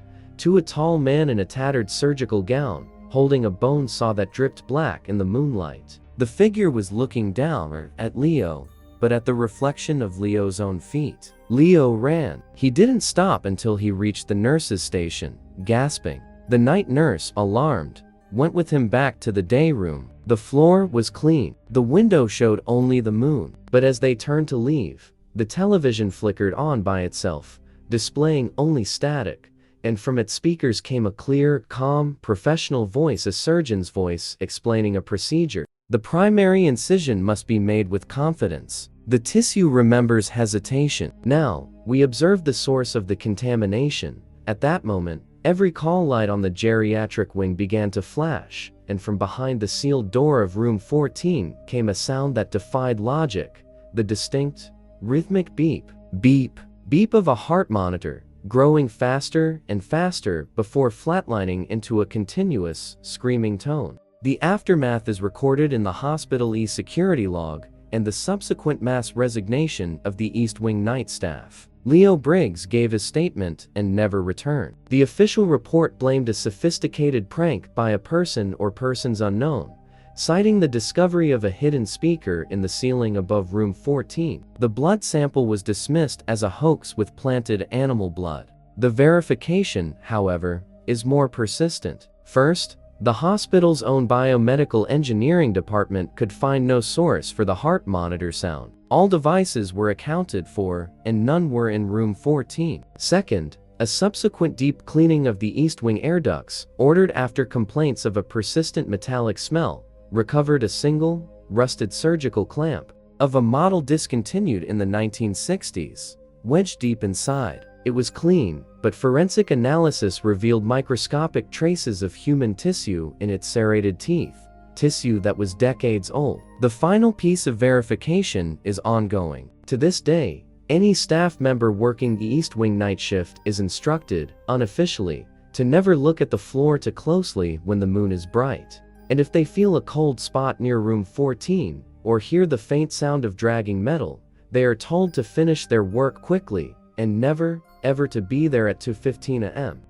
a tall man in a tattered surgical gown, holding a bone saw that dripped black in the moonlight. The figure was looking down at Leo, but at the reflection of Leo's own feet. Leo ran. He didn't stop until he reached the nurse's station, gasping. The night nurse, alarmed, went with him back to the day room. The floor was clean. The window showed only the moon. But as they turned to leave, the television flickered on by itself, displaying only static, and from its speakers came a clear, calm, professional voice, a surgeon's voice, explaining a procedure. The primary incision must be made with confidence. The tissue remembers hesitation. Now, we observed the source of the contamination. At that moment, every call light on the geriatric wing began to flash, and from behind the sealed door of room 14 came a sound that defied logic, the distinct, rhythmic beep, beep, beep of a heart monitor, growing faster and faster before flatlining into a continuous, screaming tone. The aftermath is recorded in the hospital security log and the subsequent mass resignation of the East Wing night staff. Leo Briggs gave his statement and never returned. The official report blamed a sophisticated prank by a person or persons unknown, citing the discovery of a hidden speaker in the ceiling above room 14. The blood sample was dismissed as a hoax with planted animal blood. The verification, however, is more persistent. First, the hospital's own biomedical engineering department could find no source for the heart monitor sound. All devices were accounted for, and none were in room 14. Second, a subsequent deep cleaning of the East Wing air ducts, ordered after complaints of a persistent metallic smell, recovered a single, rusted surgical clamp of a model discontinued in the 1960s, wedged deep inside. It was clean, but forensic analysis revealed microscopic traces of human tissue in its serrated teeth, tissue that was decades old. The final piece of verification is ongoing. To this day, any staff member working the East Wing night shift is instructed, unofficially, to never look at the floor too closely when the moon is bright. And if they feel a cold spot near room 14, or hear the faint sound of dragging metal, they are told to finish their work quickly, and never, ever to be there at 2:15 a.m.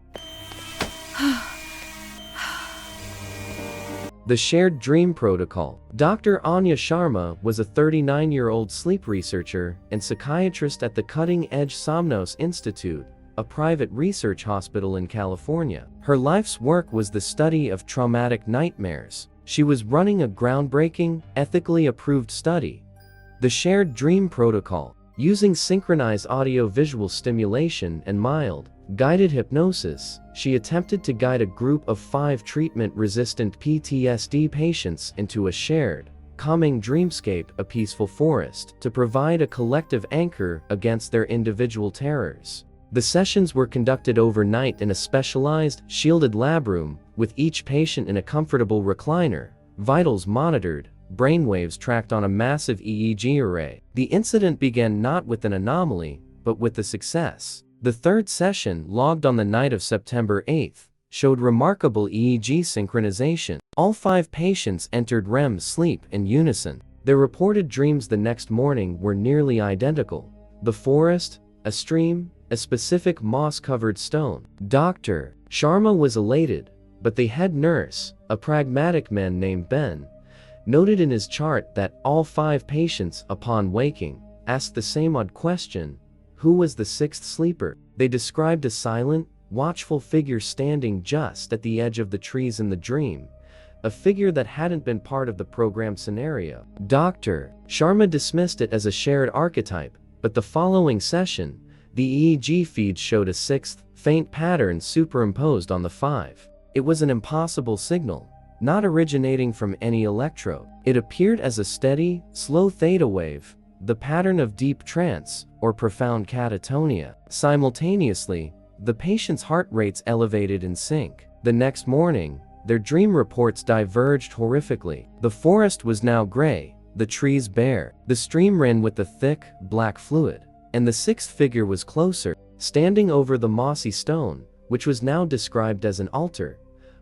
The Shared Dream Protocol. Dr. Anya Sharma was a 39-year-old sleep researcher and psychiatrist at the Cutting Edge Somnos Institute, a private research hospital in California. Her life's work was the study of traumatic nightmares. She was running a groundbreaking, ethically approved study, the Shared Dream Protocol. Using synchronized audio-visual stimulation and mild, guided hypnosis, she attempted to guide a group of 5 treatment-resistant PTSD patients into a shared, calming dreamscape, a peaceful forest, to provide a collective anchor against their individual terrors. The sessions were conducted overnight in a specialized, shielded lab room, with each patient in a comfortable recliner, vitals monitored, brainwaves tracked on a massive EEG array. The incident began not with an anomaly, but with a success. The third session, logged on the night of September 8th, showed remarkable EEG synchronization. All 5 patients entered REM sleep in unison. Their reported dreams the next morning were nearly identical. The forest, a stream, a specific moss-covered stone. Dr. Sharma was elated, but the head nurse, a pragmatic man named Ben, noted in his chart that all 5 patients, upon waking, asked the same odd question: who was the 6th sleeper? They described a silent, watchful figure standing just at the edge of the trees in the dream, a figure that hadn't been part of the program scenario. Dr. Sharma dismissed it as a shared archetype, but the following session, the EEG feeds showed a 6th, faint pattern superimposed on the 5. It was an impossible signal, not originating from any electrode. It appeared as a steady, slow theta wave, the pattern of deep trance, or profound catatonia. Simultaneously, the patient's heart rates elevated in sync. The next morning, their dream reports diverged horrifically. The forest was now gray, the trees bare, the stream ran with a thick, black fluid, and the 6th figure was closer, standing over the mossy stone, which was now described as an altar.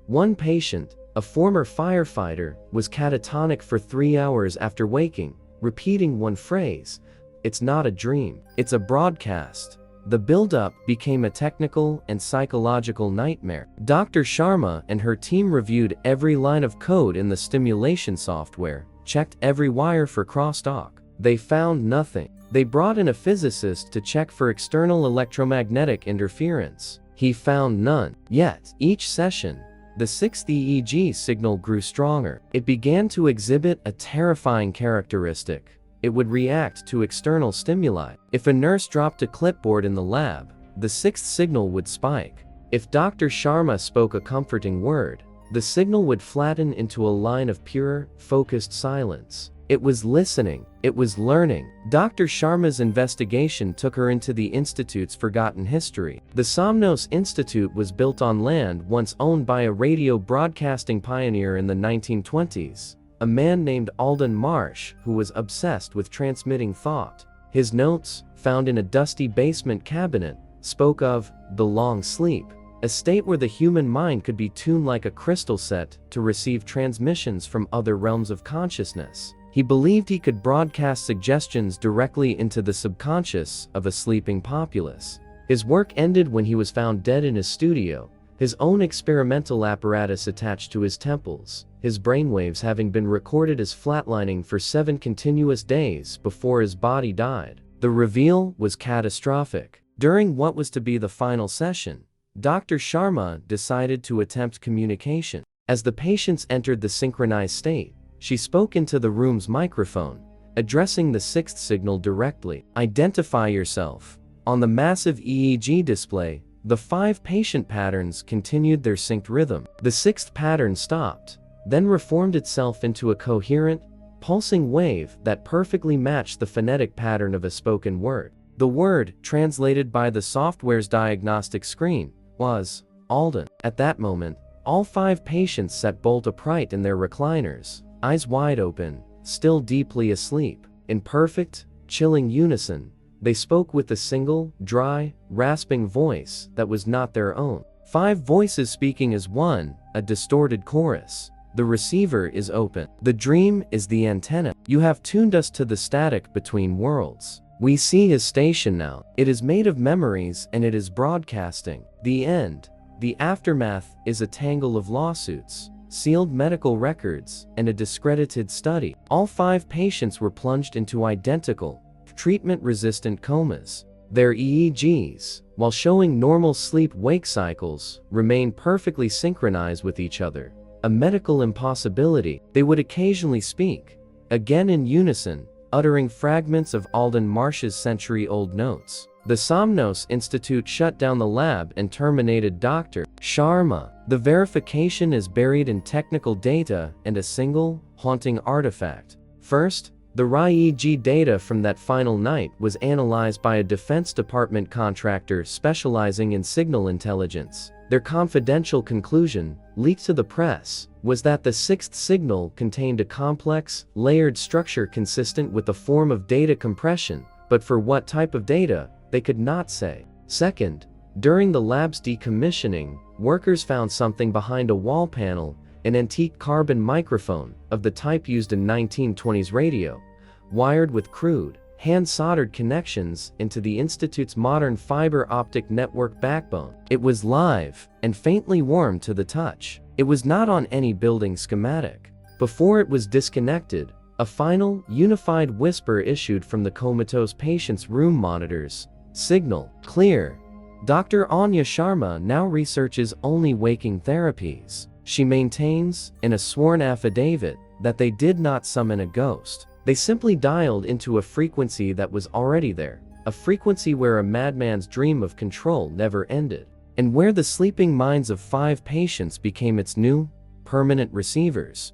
One patient, a former firefighter, was catatonic for 3 hours after waking, repeating one phrase, "It's not a dream, it's a broadcast." The buildup became a technical and psychological nightmare. Dr. Sharma and her team reviewed every line of code in the stimulation software, checked every wire for crosstalk. They found nothing. They brought in a physicist to check for external electromagnetic interference. He found none. Yet, each session, the sixth EEG signal grew stronger. It began to exhibit a terrifying characteristic. It would react to external stimuli. If a nurse dropped a clipboard in the lab, the sixth signal would spike. If Dr. Sharma spoke a comforting word, the signal would flatten into a line of pure, focused silence. It was listening. It was learning. Dr. Sharma's investigation took her into the Institute's forgotten history. The Somnos Institute was built on land once owned by a radio broadcasting pioneer in the 1920s, a man named Alden Marsh, who was obsessed with transmitting thought. His notes, found in a dusty basement cabinet, spoke of the long sleep, a state where the human mind could be tuned like a crystal set to receive transmissions from other realms of consciousness. He believed he could broadcast suggestions directly into the subconscious of a sleeping populace. His work ended when he was found dead in his studio, his own experimental apparatus attached to his temples, his brainwaves having been recorded as flatlining for 7 continuous days before his body died. The reveal was catastrophic. During what was to be the final session, Dr. Sharma decided to attempt communication. As the patients entered the synchronized state, she spoke into the room's microphone, addressing the sixth signal directly. "Identify yourself." On the massive EEG display, the 5 patient patterns continued their synced rhythm. The sixth pattern stopped, then reformed itself into a coherent, pulsing wave that perfectly matched the phonetic pattern of a spoken word. The word, translated by the software's diagnostic screen, was Alden. At that moment, all 5 patients sat bolt upright in their recliners, eyes wide open, still deeply asleep. In perfect, chilling unison, they spoke with a single, dry, rasping voice that was not their own. 5 voices speaking as one, a distorted chorus. The receiver is open. The dream is the antenna. You have tuned us to the static between worlds. We see his station now. It is made of memories and it is broadcasting. The end, the aftermath, is a tangle of lawsuits, sealed medical records, and a discredited study. All 5 patients were plunged into identical, treatment-resistant comas. Their EEGs, while showing normal sleep-wake cycles, remained perfectly synchronized with each other. A medical impossibility. They would occasionally speak, again in unison, uttering fragments of Alden Marsh's century-old notes. The Somnos Institute shut down the lab and terminated Dr. Sharma. The verification is buried in technical data and a single, haunting artifact. First, the raw EEG data from that final night was analyzed by a Defense Department contractor specializing in signal intelligence. Their confidential conclusion, leaked to the press, was that the sixth signal contained a complex, layered structure consistent with a form of data compression, but for what type of data, they could not say. Second, during the lab's decommissioning, workers found something behind a wall panel, an antique carbon microphone, of the type used in 1920s radio, wired with crude, hand-soldered connections into the Institute's modern fiber optic network backbone. It was live, and faintly warm to the touch. It was not on any building schematic. Before it was disconnected, a final, unified whisper issued from the comatose patient's room monitors. Signal clear. Dr. Anya Sharma now researches only waking therapies. She maintains, in a sworn affidavit, that they did not summon a ghost. They simply dialed into a frequency that was already there, a frequency where a madman's dream of control never ended, and where the sleeping minds of 5 patients became its new, permanent receivers.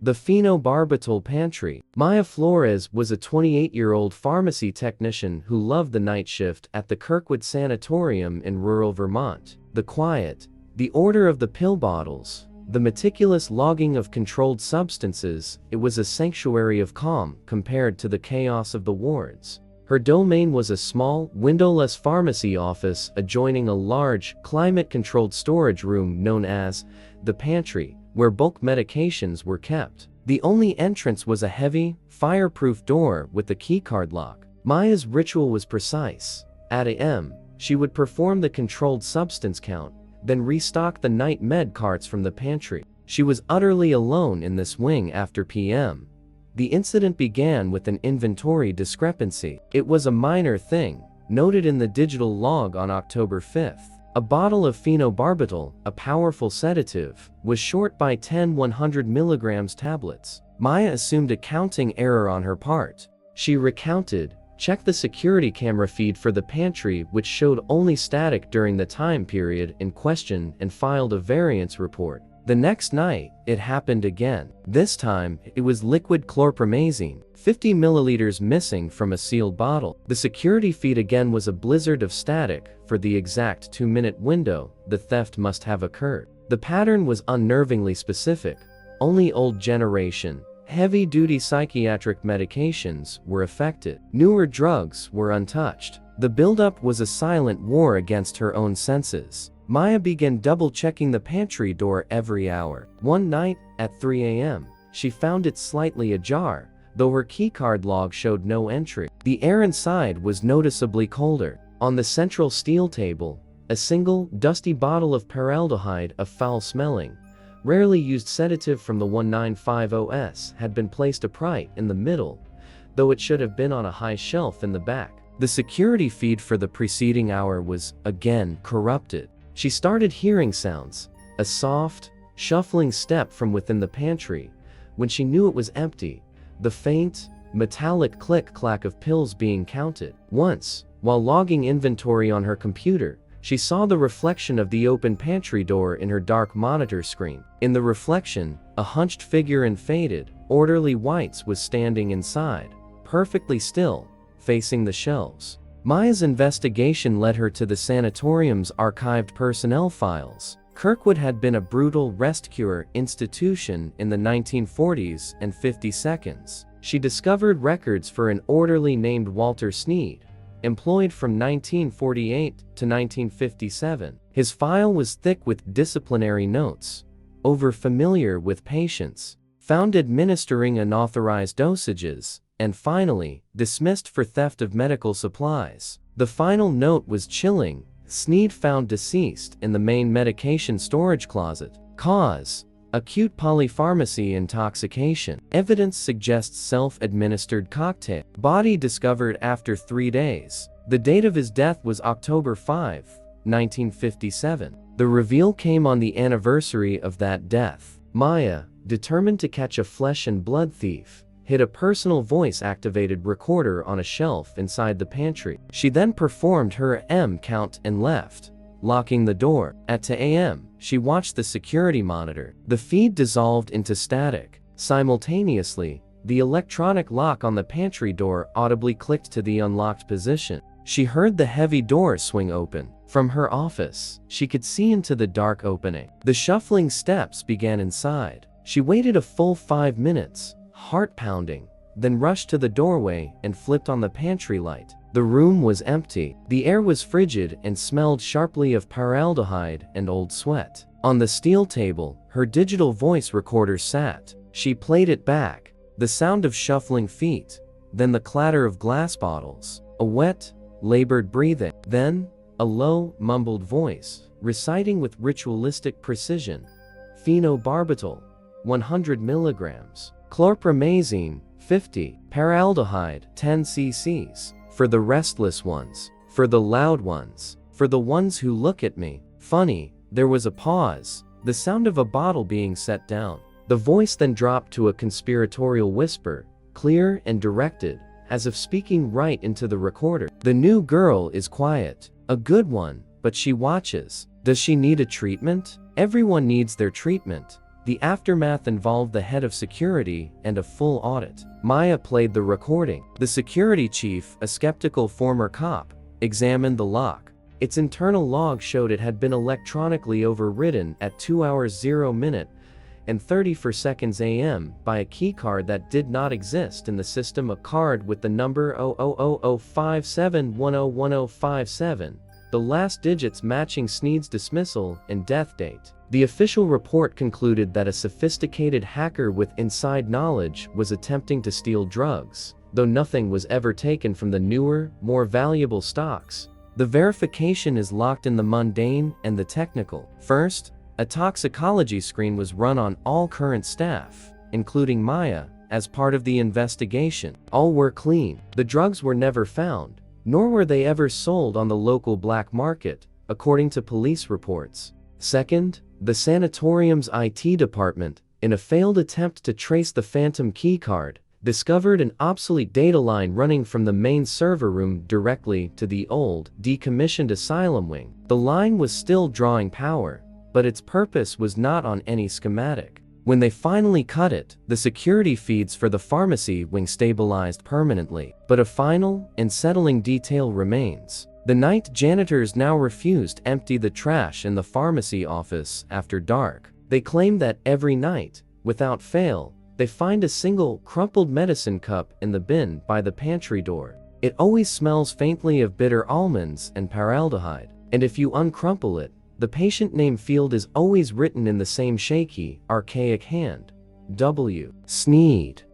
The phenobarbital pantry. Maya Flores was a 28-year-old pharmacy technician who loved the night shift at the Kirkwood Sanatorium in rural Vermont. The quiet, the order of the pill bottles, the meticulous logging of controlled substances, it was a sanctuary of calm compared to the chaos of the wards. Her domain was a small, windowless pharmacy office adjoining a large, climate-controlled storage room known as the pantry, where bulk medications were kept. The only entrance was a heavy, fireproof door with a keycard lock. Maya's ritual was precise. At a.m., she would perform the controlled substance count, then restock the night med carts from the pantry. She was utterly alone in this wing after p.m. The incident began with an inventory discrepancy. It was a minor thing, noted in the digital log on October 5th. A bottle of phenobarbital, a powerful sedative, was short by 10 100 mg tablets. Maya assumed a counting error on her part. She recounted, checked the security camera feed for the pantry, which showed only static during the time period in question, and filed a variance report. The next night, it happened again. This time, it was liquid chlorpromazine, 50 milliliters missing from a sealed bottle. The security feed again was a blizzard of static. For the exact 2-minute window, the theft must have occurred. The pattern was unnervingly specific. Only old generation, heavy-duty psychiatric medications were affected. Newer drugs were untouched. The buildup was a silent war against her own senses. Maya began double-checking the pantry door every hour. One night, at 3 a.m., she found it slightly ajar, though her keycard log showed no entry. The air inside was noticeably colder. On the central steel table, a single, dusty bottle of paraldehyde, a foul-smelling, rarely used sedative from the 1950s, had been placed upright in the middle, though it should have been on a high shelf in the back. The security feed for the preceding hour was, again, corrupted. She started hearing sounds, a soft, shuffling step from within the pantry. When she knew it was empty, the faint, metallic click-clack of pills being counted. Once, while logging inventory on her computer, she saw the reflection of the open pantry door in her dark monitor screen. In the reflection, a hunched figure in faded, orderly whites was standing inside, perfectly still, facing the shelves. Maya's investigation led her to the sanatorium's archived personnel files. Kirkwood had been a brutal rest cure institution in the 1940s and 52nds. She discovered records for an orderly named Walter Sneed, employed from 1948 to 1957. His file was thick with disciplinary notes, over-familiar with patients, found administering unauthorized dosages, and finally, dismissed for theft of medical supplies. The final note was chilling. Sneed found deceased in the main medication storage closet. Cause: acute polypharmacy intoxication. Evidence suggests self-administered cocktail. Body discovered after 3 days. The date of his death was October 5, 1957. The reveal came on the anniversary of that death. Maya, determined to catch a flesh and blood thief, hid a personal voice-activated recorder on a shelf inside the pantry. She then performed her M count and left, locking the door. At 2 a.m., she watched the security monitor. The feed dissolved into static. Simultaneously, the electronic lock on the pantry door audibly clicked to the unlocked position. She heard the heavy door swing open. From her office, she could see into the dark opening. The shuffling steps began inside. She waited a full 5 minutes, heart pounding, then rushed to the doorway and flipped on the pantry light. The room was empty. The air was frigid and smelled sharply of paraldehyde and old sweat. On the steel table, her digital voice recorder sat. She played it back. The sound of shuffling feet, then the clatter of glass bottles, a wet, labored breathing, then a low, mumbled voice, reciting with ritualistic precision, phenobarbital, 100 milligrams. Chlorpromazine, 50, paraldehyde, 10 cc's. For the restless ones, for the loud ones, for the ones who look at me. Funny, there was a pause, the sound of a bottle being set down. The voice then dropped to a conspiratorial whisper, clear and directed, as if speaking right into the recorder. The new girl is quiet, a good one, but she watches. Does she need a treatment? Everyone needs their treatment. The aftermath involved the head of security and a full audit. Maya played the recording. The security chief, a skeptical former cop, examined the lock. Its internal log showed it had been electronically overridden at 2 hours 0 minute and 34 seconds AM by a keycard that did not exist in the system, a card with the number 00057101057, the last digits matching Sneed's dismissal and death date. The official report concluded that a sophisticated hacker with inside knowledge was attempting to steal drugs, though nothing was ever taken from the newer, more valuable stocks. The verification is locked in the mundane and the technical. First, a toxicology screen was run on all current staff, including Maya, as part of the investigation. All were clean. The drugs were never found, nor were they ever sold on the local black market, according to police reports. Second, the sanatorium's IT department, in a failed attempt to trace the phantom keycard, discovered an obsolete data line running from the main server room directly to the old, decommissioned asylum wing. The line was still drawing power, but its purpose was not on any schematic. When they finally cut it, the security feeds for the pharmacy wing stabilized permanently. But a final, unsettling detail remains. The night janitors now refuse to empty the trash in the pharmacy office after dark. They claim that every night, without fail, they find a single, crumpled medicine cup in the bin by the pantry door. It always smells faintly of bitter almonds and paraldehyde, and if you uncrumple it, the patient name field is always written in the same shaky, archaic hand. W. Sneed.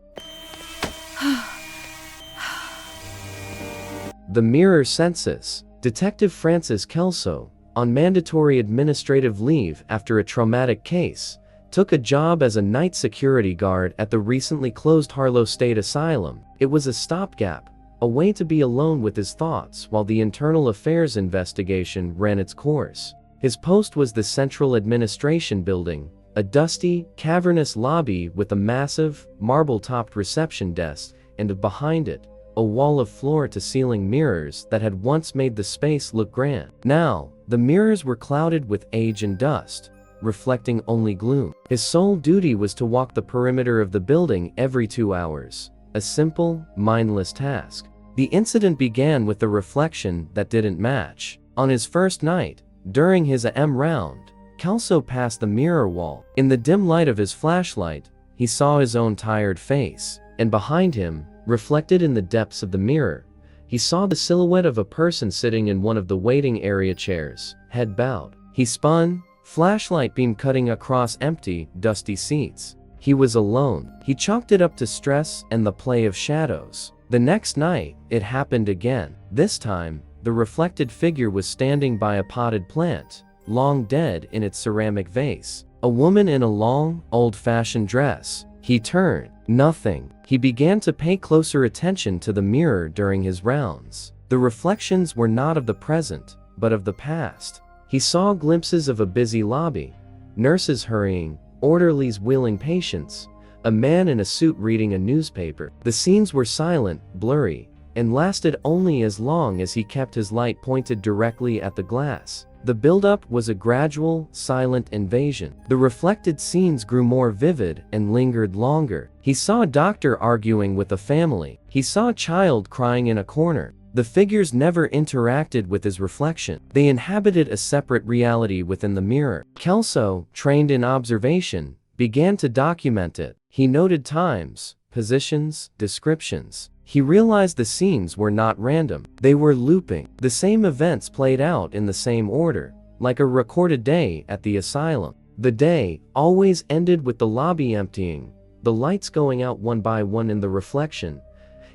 The Mirror Census. Detective Francis Kelso, on mandatory administrative leave after a traumatic case, took a job as a night security guard at the recently closed Harlow State Asylum. It was a stopgap, a way to be alone with his thoughts while the internal affairs investigation ran its course. His post was the Central Administration Building, a dusty, cavernous lobby with a massive, marble-topped reception desk, and behind it, a wall of floor-to-ceiling mirrors that had once made the space look grand. Now, the mirrors were clouded with age and dust, reflecting only gloom. His sole duty was to walk the perimeter of the building every 2 hours, a simple, mindless task. The incident began with the reflection that didn't match. On his first night, during his AM round, Kelso passed the mirror wall. In the dim light of his flashlight, he saw his own tired face, and behind him, reflected in the depths of the mirror, he saw the silhouette of a person sitting in one of the waiting area chairs, head bowed. He spun, flashlight beam cutting across empty, dusty seats. He was alone. He chalked it up to stress and the play of shadows. The next night, it happened again. This time, the reflected figure was standing by a potted plant, long dead in its ceramic vase. A woman in a long, old-fashioned dress. He turned. Nothing. He began to pay closer attention to the mirror during his rounds. The reflections were not of the present, but of the past. He saw glimpses of a busy lobby, nurses hurrying, orderlies wheeling patients, a man in a suit reading a newspaper. The scenes were silent, blurry, and lasted only as long as he kept his light pointed directly at the glass. The buildup was a gradual, silent invasion. The reflected scenes grew more vivid and lingered longer. He saw a doctor arguing with a family. He saw a child crying in a corner. The figures never interacted with his reflection. They inhabited a separate reality within the mirror. Kelso, trained in observation, began to document it. He noted times, positions, descriptions. He realized the scenes were not random. They were looping. The same events played out in the same order, like a recorded day at the asylum. The day always ended with the lobby emptying, the lights going out one by one in the reflection,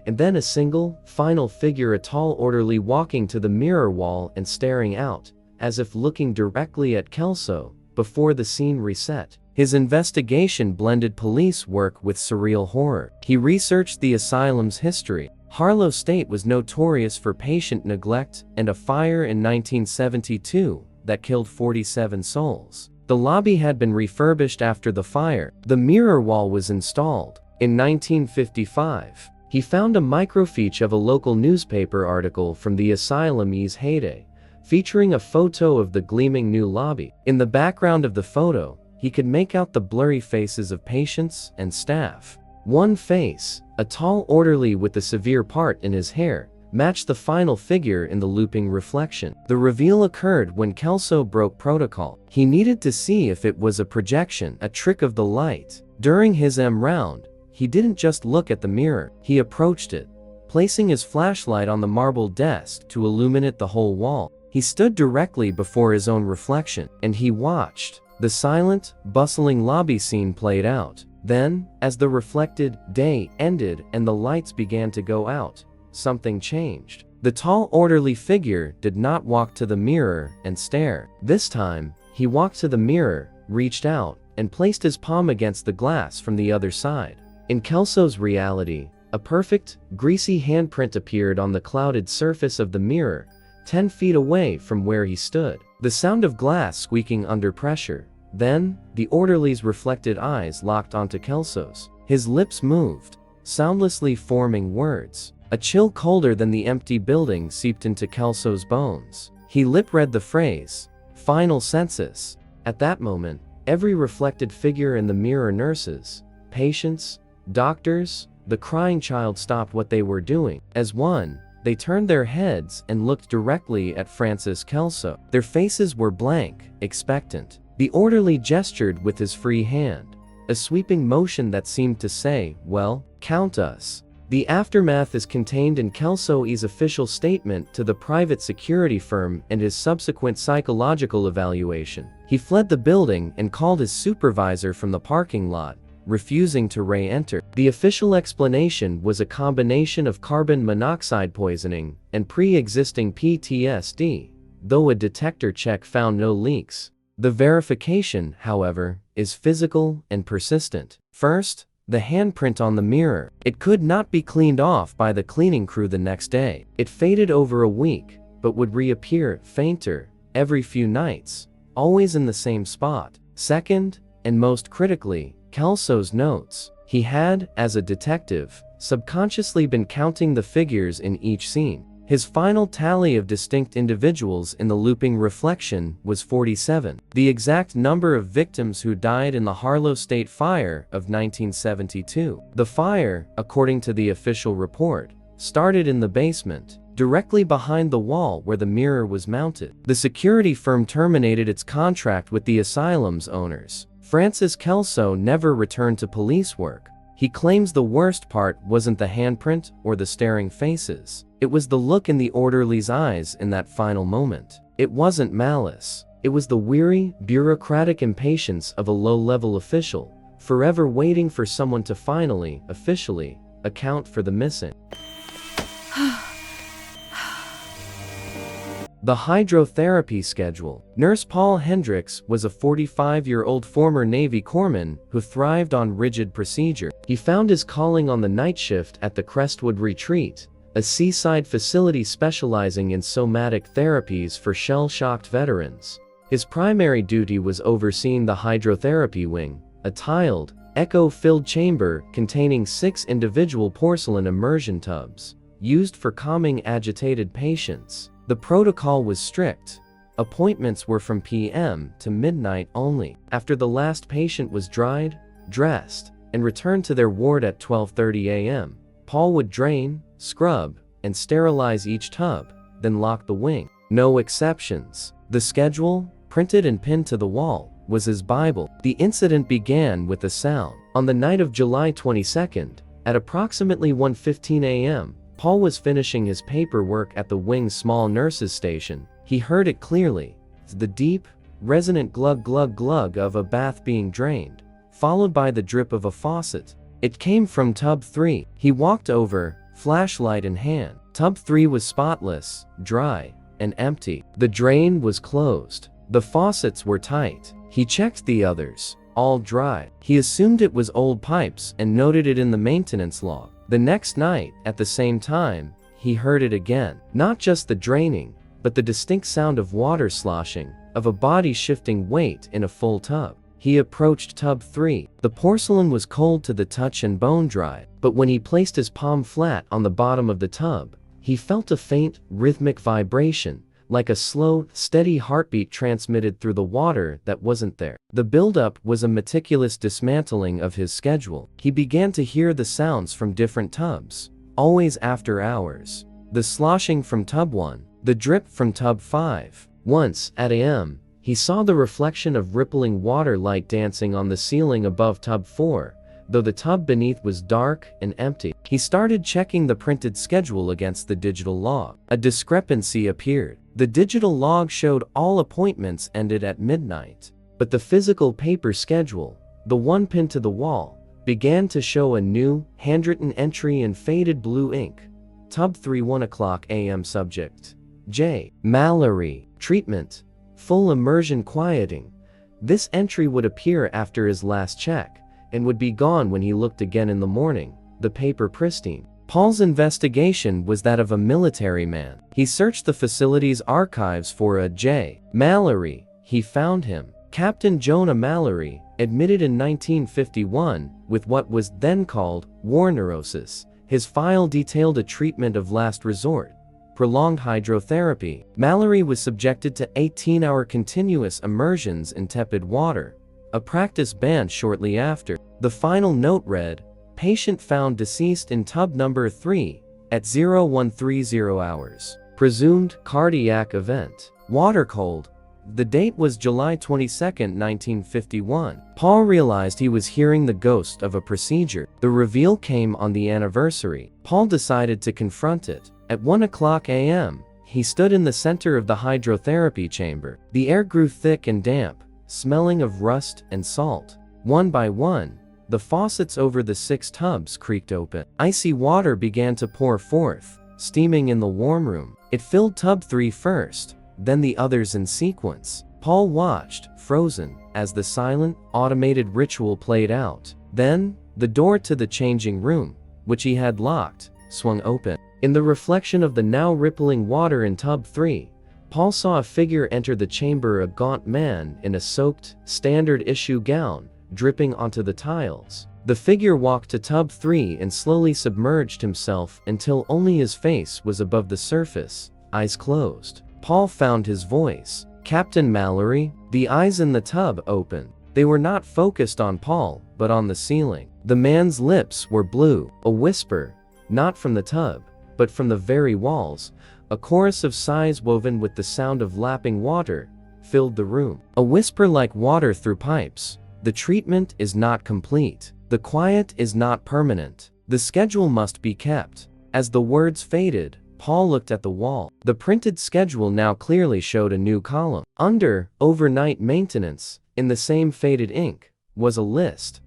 and then a single, final figure, a tall orderly, walking to the mirror wall and staring out, as if looking directly at Kelso, before the scene reset. His investigation blended police work with surreal horror. He researched the asylum's history. Harlow State was notorious for patient neglect and a fire in 1972 that killed 47 souls. The lobby had been refurbished after the fire. The mirror wall was installed. In 1955, he found a microfiche of a local newspaper article from the asylum's heyday, featuring a photo of the gleaming new lobby. In the background of the photo, he could make out the blurry faces of patients and staff. One face, a tall orderly with a severe part in his hair, matched the final figure in the looping reflection. The reveal occurred when Kelso broke protocol. He needed to see if it was a projection, a trick of the light. During his round, he didn't just look at the mirror, he approached it, placing his flashlight on the marble desk to illuminate the whole wall. He stood directly before his own reflection, and he watched. The silent, bustling lobby scene played out. Then, as the reflected day ended and the lights began to go out, something changed. The tall, orderly figure did not walk to the mirror and stare. This time, he walked to the mirror, reached out, and placed his palm against the glass from the other side. In Kelso's reality, a perfect, greasy handprint appeared on the clouded surface of the mirror, 10 feet away from where he stood. The sound of glass squeaking under pressure. Then, the orderly's reflected eyes locked onto Kelso's. His lips moved, soundlessly forming words. A chill colder than the empty building seeped into Kelso's bones. He lip-read the phrase, "Final census." At that moment, every reflected figure in the mirror, nurses, patients, doctors, the crying child, stopped what they were doing. As one, they turned their heads and looked directly at Francis Kelso. Their faces were blank, expectant. The orderly gestured with his free hand, a sweeping motion that seemed to say, "Well, count us." The aftermath is contained in Kelso's official statement to the private security firm and his subsequent psychological evaluation. He fled the building and called his supervisor from the parking lot, refusing to re-enter. The official explanation was a combination of carbon monoxide poisoning and pre-existing PTSD, though a detector check found no leaks. The verification, however, is physical and persistent. First, the handprint on the mirror. It could not be cleaned off by the cleaning crew the next day. It faded over a week, but would reappear, fainter, every few nights, always in the same spot. Second, and most critically, Kelso's notes. He had, as a detective, subconsciously been counting the figures in each scene. His final tally of distinct individuals in the looping reflection was 47, the exact number of victims who died in the Harlow State Fire of 1972. The fire, according to the official report, started in the basement, directly behind the wall where the mirror was mounted. The security firm terminated its contract with the asylum's owners. Francis Kelso never returned to police work. He claims the worst part wasn't the handprint or the staring faces. It was the look in the orderly's eyes in that final moment. It wasn't malice. It was the weary, bureaucratic impatience of a low-level official, forever waiting for someone to finally, officially, account for the missing. The hydrotherapy schedule. Nurse Paul Hendricks was a 45-year-old former Navy corpsman who thrived on rigid procedure. He found his calling on the night shift at the Crestwood Retreat, a seaside facility specializing in somatic therapies for shell-shocked veterans. His primary duty was overseeing the hydrotherapy wing, a tiled, echo-filled chamber containing 6 individual porcelain immersion tubs, used for calming agitated patients. The protocol was strict. Appointments were from p.m. to midnight only. After the last patient was dried, dressed, and returned to their ward at 12:30 a.m., Paul would drain, scrub, and sterilize each tub, then lock the wing. No exceptions. The schedule, printed and pinned to the wall, was his Bible. The incident began with a sound. On the night of July 22nd, at approximately 1:15 a.m., Paul was finishing his paperwork at the wing's small nurses' station. He heard it clearly, the deep, resonant glug-glug-glug of a bath being drained, followed by the drip of a faucet. It came from tub 3. He walked over, flashlight in hand. Tub 3 was spotless, dry, and empty. The drain was closed. The faucets were tight. He checked the others, all dry. He assumed it was old pipes and noted it in the maintenance log. The next night, at the same time, he heard it again. Not just the draining, but the distinct sound of water sloshing, of a body shifting weight in a full tub. He approached tub 3. The porcelain was cold to the touch and bone dry, but when he placed his palm flat on the bottom of the tub, he felt a faint, rhythmic vibration, like a slow, steady heartbeat transmitted through the water that wasn't there. The buildup was a meticulous dismantling of his schedule. He began to hear the sounds from different tubs, always after hours. the sloshing from tub 1, the drip from tub 5. Once, at a.m., he saw the reflection of rippling water light dancing on the ceiling above tub 4, though the tub beneath was dark and empty. He started checking the printed schedule against the digital log. A discrepancy appeared. The digital log showed all appointments ended at midnight, but the physical paper schedule, the one pinned to the wall, began to show a new, handwritten entry in faded blue ink. Tub 3, 1 o'clock a.m. Subject: J. Mallory. Treatment: full immersion quieting. This entry would appear after his last check, and would be gone when he looked again in the morning, the paper pristine. Paul's investigation was that of a military man. He searched the facility's archives for a J. Mallory. He found him. Captain Jonah Mallory, admitted in 1951, with what was then called war neurosis. His file detailed a treatment of last resort, prolonged hydrotherapy. Mallory was subjected to 18-hour continuous immersions in tepid water, a practice banned shortly after. The final note read, "Patient found deceased in tub number 3 at 0130 hours. Presumed cardiac event. Water cold." The date was July 22, 1951. Paul realized he was hearing the ghost of a procedure. The reveal came on the anniversary. Paul decided to confront it. At 1 o'clock a.m., he stood in the center of the hydrotherapy chamber. The air grew thick and damp, smelling of rust and salt. One by one, the faucets over the 6 tubs creaked open. Icy water began to pour forth, steaming in the warm room. It filled tub 3 first, then the others in sequence. Paul watched, frozen, as the silent, automated ritual played out. Then, the door to the changing room, which he had locked, swung open. In the reflection of the now rippling water in tub 3, Paul saw a figure enter the chamber, a gaunt man in a soaked, standard-issue gown, dripping onto the tiles. The figure walked to tub 3 and slowly submerged himself until only his face was above the surface, eyes closed. Paul found his voice. "Captain Mallory?" The eyes in the tub opened. They were not focused on Paul, but on the ceiling. The man's lips were blue. A whisper, not from the tub, but from the very walls, a chorus of sighs woven with the sound of lapping water, filled the room. A whisper like water through pipes. "The treatment is not complete. The quiet is not permanent. The schedule must be kept." As the words faded, Paul looked at the wall. The printed schedule now clearly showed a new column. Under overnight maintenance, in the same faded ink, was a list.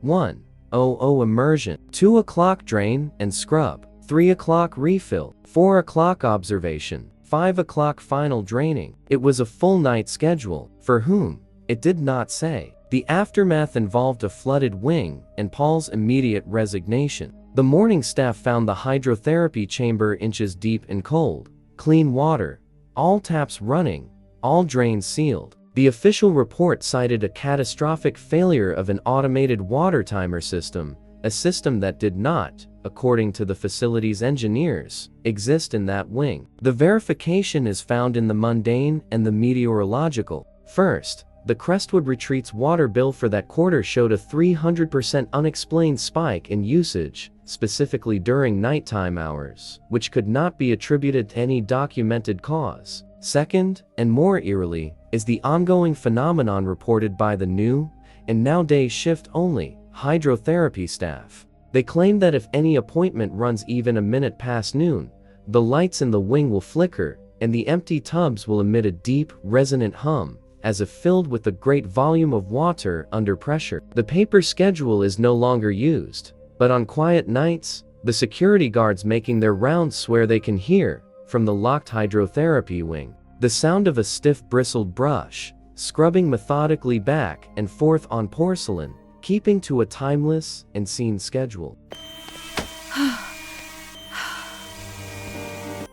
1:00 immersion, 2 o'clock drain and scrub, 3 o'clock refill, 4 o'clock observation, 5 o'clock final draining. It was a full night schedule. For whom? It did not say. The aftermath involved a flooded wing and Paul's immediate resignation. The morning staff found the hydrotherapy chamber inches deep and cold, clean water, all taps running, all drains sealed. The official report cited a catastrophic failure of an automated water timer system, a system that did not, according to the facility's engineers, exist in that wing. The verification is found in the mundane and the meteorological. First, the Crestwood Retreat's water bill for that quarter showed a 300% unexplained spike in usage, specifically during nighttime hours, which could not be attributed to any documented cause. Second, and more eerily, is the ongoing phenomenon reported by the new, and nowadays shift-only, hydrotherapy staff. They claim that if any appointment runs even a minute past noon, the lights in the wing will flicker, and the empty tubs will emit a deep, resonant hum, as if filled with a great volume of water under pressure. The paper schedule is no longer used, but on quiet nights, the security guards making their rounds swear they can hear, from the locked hydrotherapy wing, the sound of a stiff bristled brush, scrubbing methodically back and forth on porcelain, keeping to a timeless and seen schedule.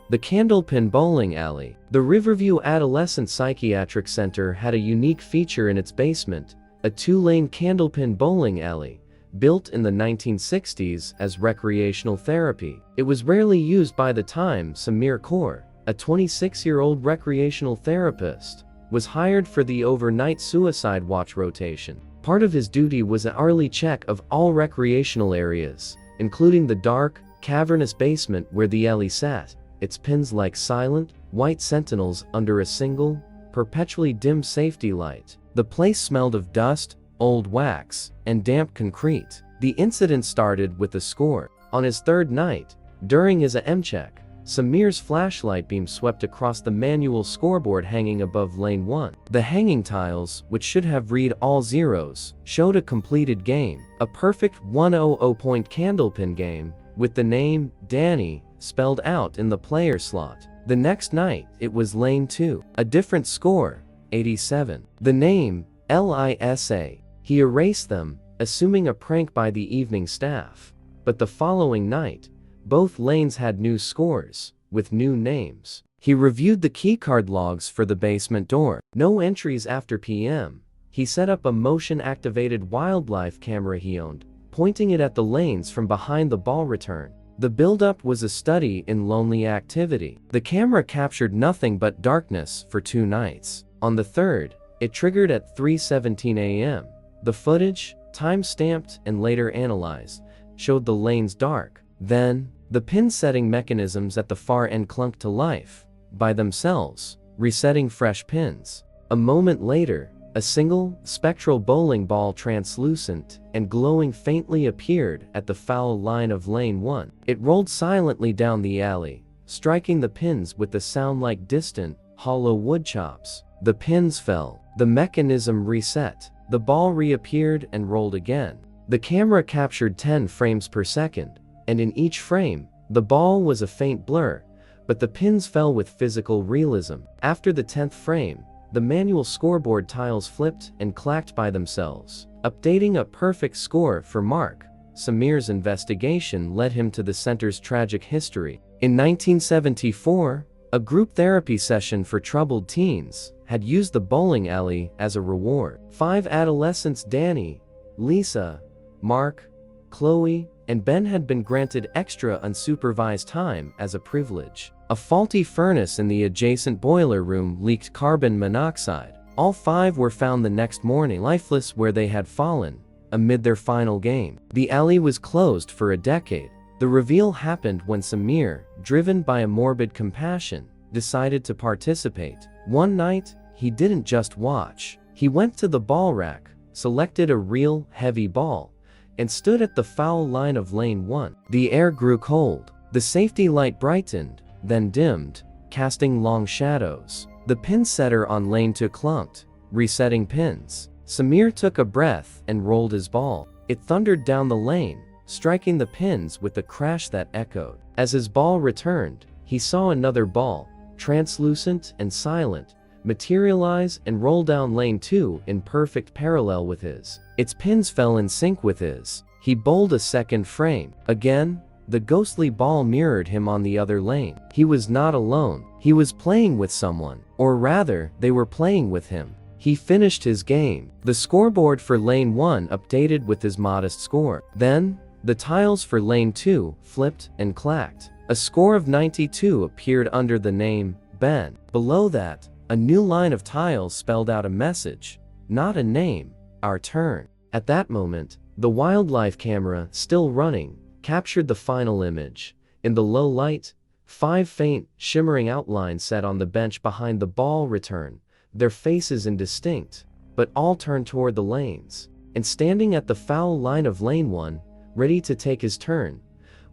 The Candlepin Bowling Alley. The Riverview Adolescent Psychiatric Center had a unique feature in its basement, a 2-lane candlepin bowling alley, built in the 1960s as recreational therapy. It was rarely used by the time Samir Kaur, a 26-year-old recreational therapist, was hired for the overnight suicide watch rotation. Part of his duty was an hourly check of all recreational areas, including the dark, cavernous basement where the alley sat, its pins like silent, white sentinels under a single, perpetually dim safety light. The place smelled of dust, old wax, and damp concrete. The incident started with a score. On his third night, during his AM check, Samir's flashlight beam swept across the manual scoreboard hanging above lane 1. The hanging tiles, which should have read all zeros, showed a completed game, a perfect 100-point candlepin game, with the name, Danny, spelled out in the player slot. The next night, it was lane 2, a different score, 87. The name, Lisa. He erased them, assuming a prank by the evening staff. But the following night, both lanes had new scores, with new names. He reviewed the keycard logs for the basement door. No entries after PM. He set up a motion-activated wildlife camera he owned, pointing it at the lanes from behind the ball return. The buildup was a study in lonely activity. The camera captured nothing but darkness for 2 nights. On the third, it triggered at 3:17 a.m. The footage, time-stamped and later analyzed, showed the lanes dark. Then, the pin-setting mechanisms at the far end clunked to life, by themselves, resetting fresh pins. A moment later, a single, spectral bowling ball translucent and glowing faintly appeared at the foul line of lane 1. It rolled silently down the alley, striking the pins with the sound like distant, hollow wood chops. The pins fell. The mechanism reset. The ball reappeared and rolled again. The camera captured 10 frames per second, and in each frame, the ball was a faint blur, but the pins fell with physical realism. After the 10th frame, the manual scoreboard tiles flipped and clacked by themselves, updating a perfect score for Mark. Samir's investigation led him to the center's tragic history. In 1974, a group therapy session for troubled teens had used the bowling alley as a reward. 5 adolescents, Danny, Lisa, Mark, Chloe, and Ben, had been granted extra unsupervised time as a privilege. A faulty furnace in the adjacent boiler room leaked carbon monoxide. All 5 were found the next morning lifeless where they had fallen, amid their final game. The alley was closed for a decade. The reveal happened when Samir, driven by a morbid compassion, decided to participate. One night, he didn't just watch. He went to the ball rack, selected a real, heavy ball, and stood at the foul line of lane 1. The air grew cold. The safety light brightened, then dimmed, casting long shadows. The pin setter on lane 2 clunked, resetting pins. Samir took a breath and rolled his ball. It thundered down the lane, striking the pins with a crash that echoed. As his ball returned, he saw another ball, translucent and silent, materialize and roll down lane 2 in perfect parallel with his. Its pins fell in sync with his. He bowled a second frame. Again, the ghostly ball mirrored him on the other lane. He was not alone. He was playing with someone, or rather, they were playing with him. He finished his game. The scoreboard for lane 1 updated with his modest score. Then, the tiles for lane 2 flipped and clacked. A score of 92 appeared under the name, Ben. Below that, a new line of tiles spelled out a message, not a name, our turn. At that moment, the wildlife camera, still running, captured the final image. In the low light, 5 faint, shimmering outlines sat on the bench behind the ball return, their faces indistinct, but all turned toward the lanes. And standing at the foul line of lane 1, ready to take his turn,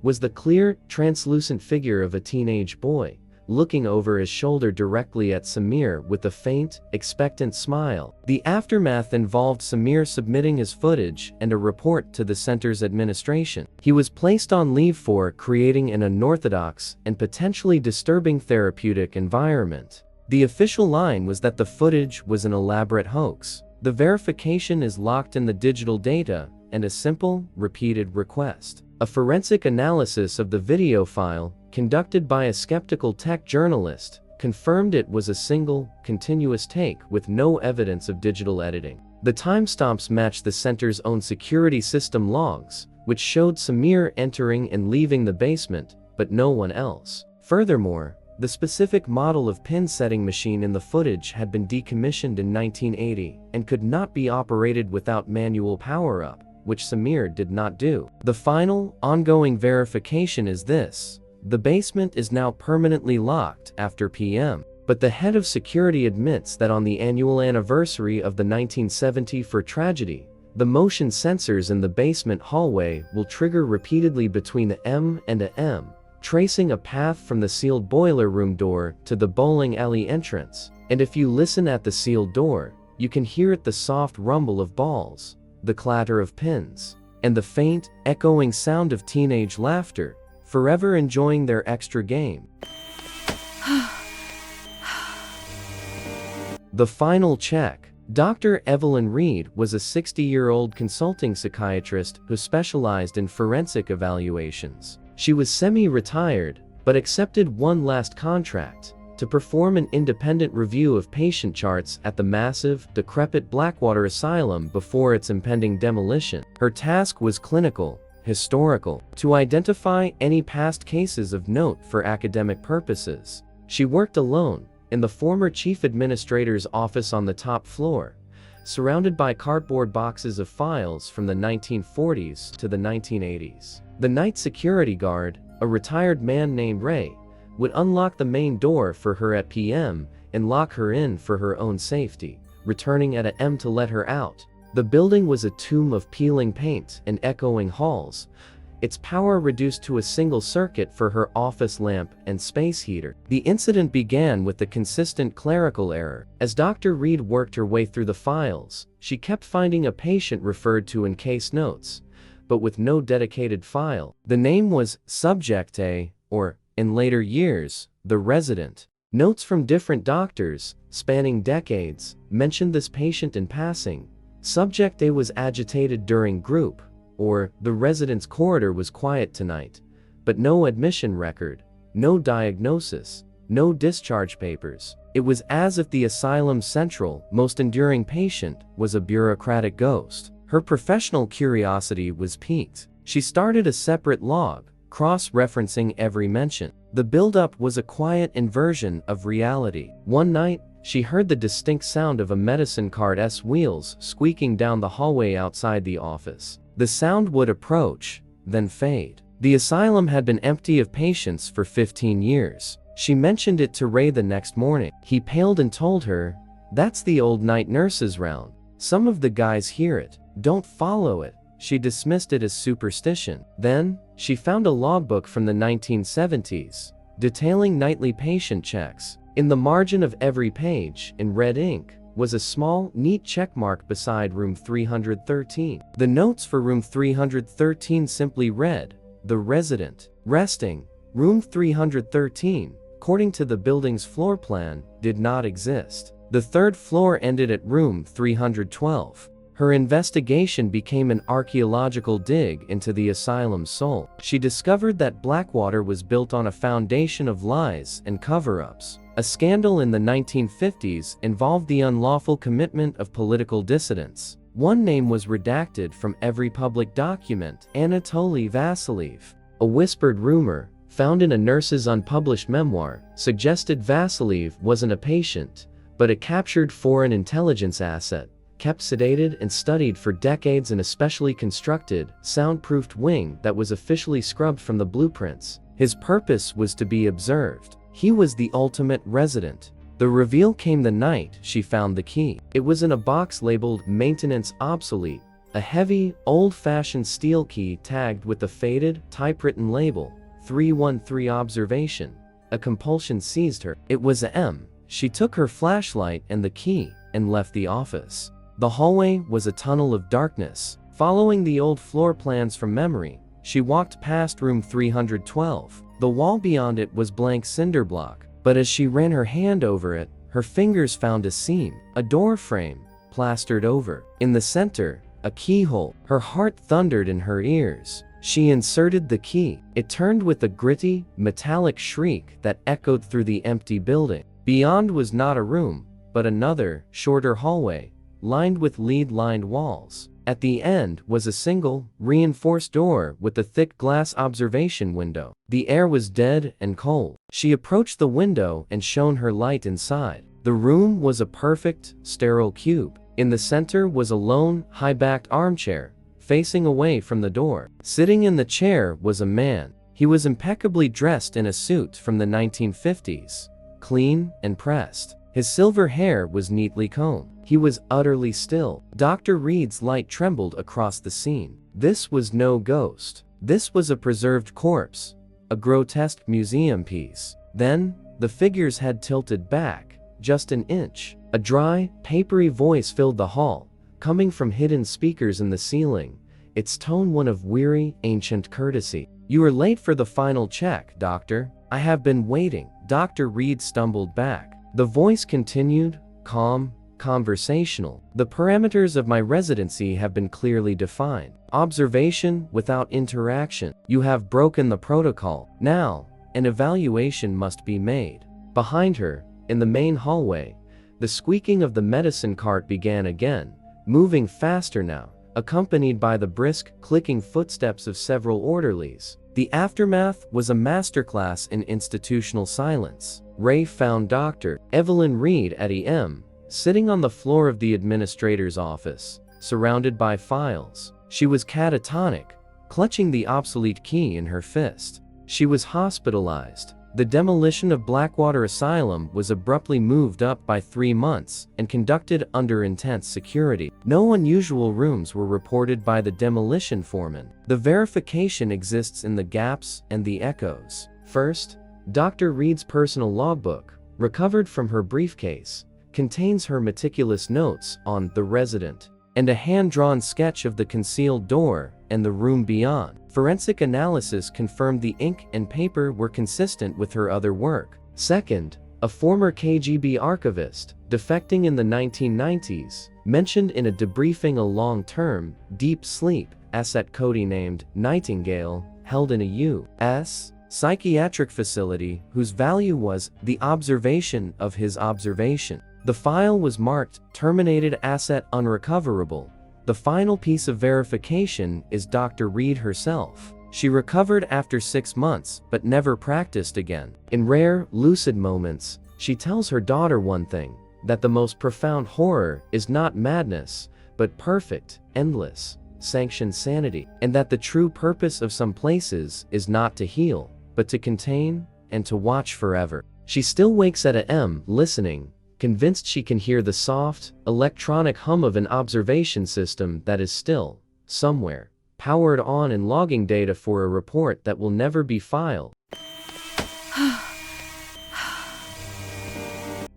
was the clear, translucent figure of a teenage boy, looking over his shoulder directly at Samir with a faint, expectant smile. The aftermath involved Samir submitting his footage and a report to the center's administration. He was placed on leave for creating an unorthodox and potentially disturbing therapeutic environment. The official line was that the footage was an elaborate hoax. The verification is locked in the digital data, and a simple, repeated request. A forensic analysis of the video file, conducted by a skeptical tech journalist, confirmed it was a single, continuous take with no evidence of digital editing. The timestamps matched the center's own security system logs, which showed Samir entering and leaving the basement, but no one else. Furthermore, the specific model of pin-setting machine in the footage had been decommissioned in 1980 and could not be operated without manual power-up, which Samir did not do. The final, ongoing verification is this: The basement is now permanently locked after p.m. But the head of security admits that on the annual anniversary of the 1974 tragedy, the motion sensors in the basement hallway will trigger repeatedly between a m and a m, tracing a path from the sealed boiler room door to the bowling alley entrance. And if you listen at the sealed door, you can hear the soft rumble of balls, the clatter of pins, and the faint, echoing sound of teenage laughter, forever enjoying their extra game. The final check. Dr. Evelyn Reed was a 60-year-old consulting psychiatrist who specialized in forensic evaluations. She was semi-retired, but accepted one last contract to perform an independent review of patient charts at the massive, decrepit Blackwater Asylum before its impending demolition. Her task was clinical, historical, to identify any past cases of note for academic purposes. She worked alone, in the former chief administrator's office on the top floor, surrounded by cardboard boxes of files from the 1940s to the 1980s. The night security guard, a retired man named Ray, would unlock the main door for her at p.m. and lock her in for her own safety, returning at a m to let her out. The building was a tomb of peeling paint and echoing halls, its power reduced to a single circuit for her office lamp and space heater. The incident began with the consistent clerical error. As Dr. Reed worked her way through the files, she kept finding a patient referred to in case notes, but with no dedicated file. The name was Subject A, or, in later years, the resident. Notes from different doctors, spanning decades, mentioned this patient in passing. Subject A was agitated during group, or the resident's corridor was quiet tonight, but no admission record, no diagnosis, no discharge papers. It was as if the asylum's central, most enduring patient was a bureaucratic ghost. Her professional curiosity was piqued. She started a separate log, cross-referencing every mention. The buildup was a quiet inversion of reality. One night, she heard the distinct sound of a medicine cart's wheels squeaking down the hallway outside the office. The sound would approach, then fade. The asylum had been empty of patients for 15 years. She mentioned it to Ray the next morning. He paled and told her, "That's the old night nurses round. Some of the guys hear it. Don't follow it." She dismissed it as superstition. Then, she found a logbook from the 1970s, detailing nightly patient checks. In the margin of every page, in red ink, was a small, neat checkmark beside room 313. The notes for room 313 simply read, "The resident, resting." Room 313, according to the building's floor plan, did not exist. The third floor ended at room 312. Her investigation became an archaeological dig into the asylum's soul. She discovered that Blackwater was built on a foundation of lies and cover-ups. A scandal in the 1950s involved the unlawful commitment of political dissidents. One name was redacted from every public document: Anatoly Vasiliev. A whispered rumor, found in a nurse's unpublished memoir, suggested Vasiliev wasn't a patient, but a captured foreign intelligence asset, kept sedated and studied for decades in a specially constructed, soundproofed wing that was officially scrubbed from the blueprints. His purpose was to be observed. He was the ultimate resident. The reveal came the night she found the key. It was in a box labeled "Maintenance Obsolete," a heavy, old-fashioned steel key tagged with the faded, typewritten label, 313 Observation. A compulsion seized her. It was a M. She took her flashlight and the key, and left the office. The hallway was a tunnel of darkness. Following the old floor plans from memory, she walked past room 312. The wall beyond it was blank cinder block, but as she ran her hand over it, her fingers found a seam, a door frame, plastered over. In the center, a keyhole. Her heart thundered in her ears. She inserted the key. It turned with a gritty, metallic shriek that echoed through the empty building. Beyond was not a room, but another, shorter hallway, lined with lead-lined walls. At the end was a single, reinforced door with a thick glass observation window. The air was dead and cold. She approached the window and shone her light inside. The room was a perfect, sterile cube. In the center was a lone, high-backed armchair, facing away from the door. Sitting in the chair was a man. He was impeccably dressed in a suit from the 1950s, clean and pressed. His silver hair was neatly combed. He was utterly still. Dr. Reed's light trembled across the scene. This was no ghost. This was a preserved corpse, a grotesque museum piece. Then, the figure's head tilted back, just an inch. A dry, papery voice filled the hall, coming from hidden speakers in the ceiling, its tone one of weary, ancient courtesy. "You are late for the final check, Doctor. I have been waiting." Dr. Reed stumbled back. The voice continued, calm, conversational. "The parameters of my residency have been clearly defined. Observation without interaction. You have broken the protocol. Now, an evaluation must be made." Behind her, in the main hallway, the squeaking of the medicine cart began again, moving faster now, accompanied by the brisk, clicking footsteps of several orderlies. The aftermath was a masterclass in institutional silence. Ray found Dr. Evelyn Reed at EM, sitting on the floor of the administrator's office, surrounded by files. She was catatonic, clutching the obsolete key in her fist. She was hospitalized. The demolition of Blackwater Asylum was abruptly moved up by 3 months and conducted under intense security. No unusual rooms were reported by the demolition foreman. The verification exists in the gaps and the echoes. First, Dr. Reed's personal logbook, recovered from her briefcase, contains her meticulous notes on the resident and a hand-drawn sketch of the concealed door and the room beyond. Forensic analysis confirmed the ink and paper were consistent with her other work. Second, a former KGB archivist, defecting in the 1990s, mentioned in a debriefing a long-term, deep sleep asset codenamed Nightingale, held in a U.S. psychiatric facility whose value was the observation of his observation. The file was marked terminated asset unrecoverable. The final piece of verification is Dr. Reed herself. She recovered after 6 months, but never practiced again. In rare, lucid moments, she tells her daughter one thing, that the most profound horror is not madness, but perfect, endless, sanctioned sanity, and that the true purpose of some places is not to heal, but to contain, and to watch forever. She still wakes at AM, listening, convinced she can hear the soft, electronic hum of an observation system that is still, somewhere, powered on and logging data for a report that will never be filed.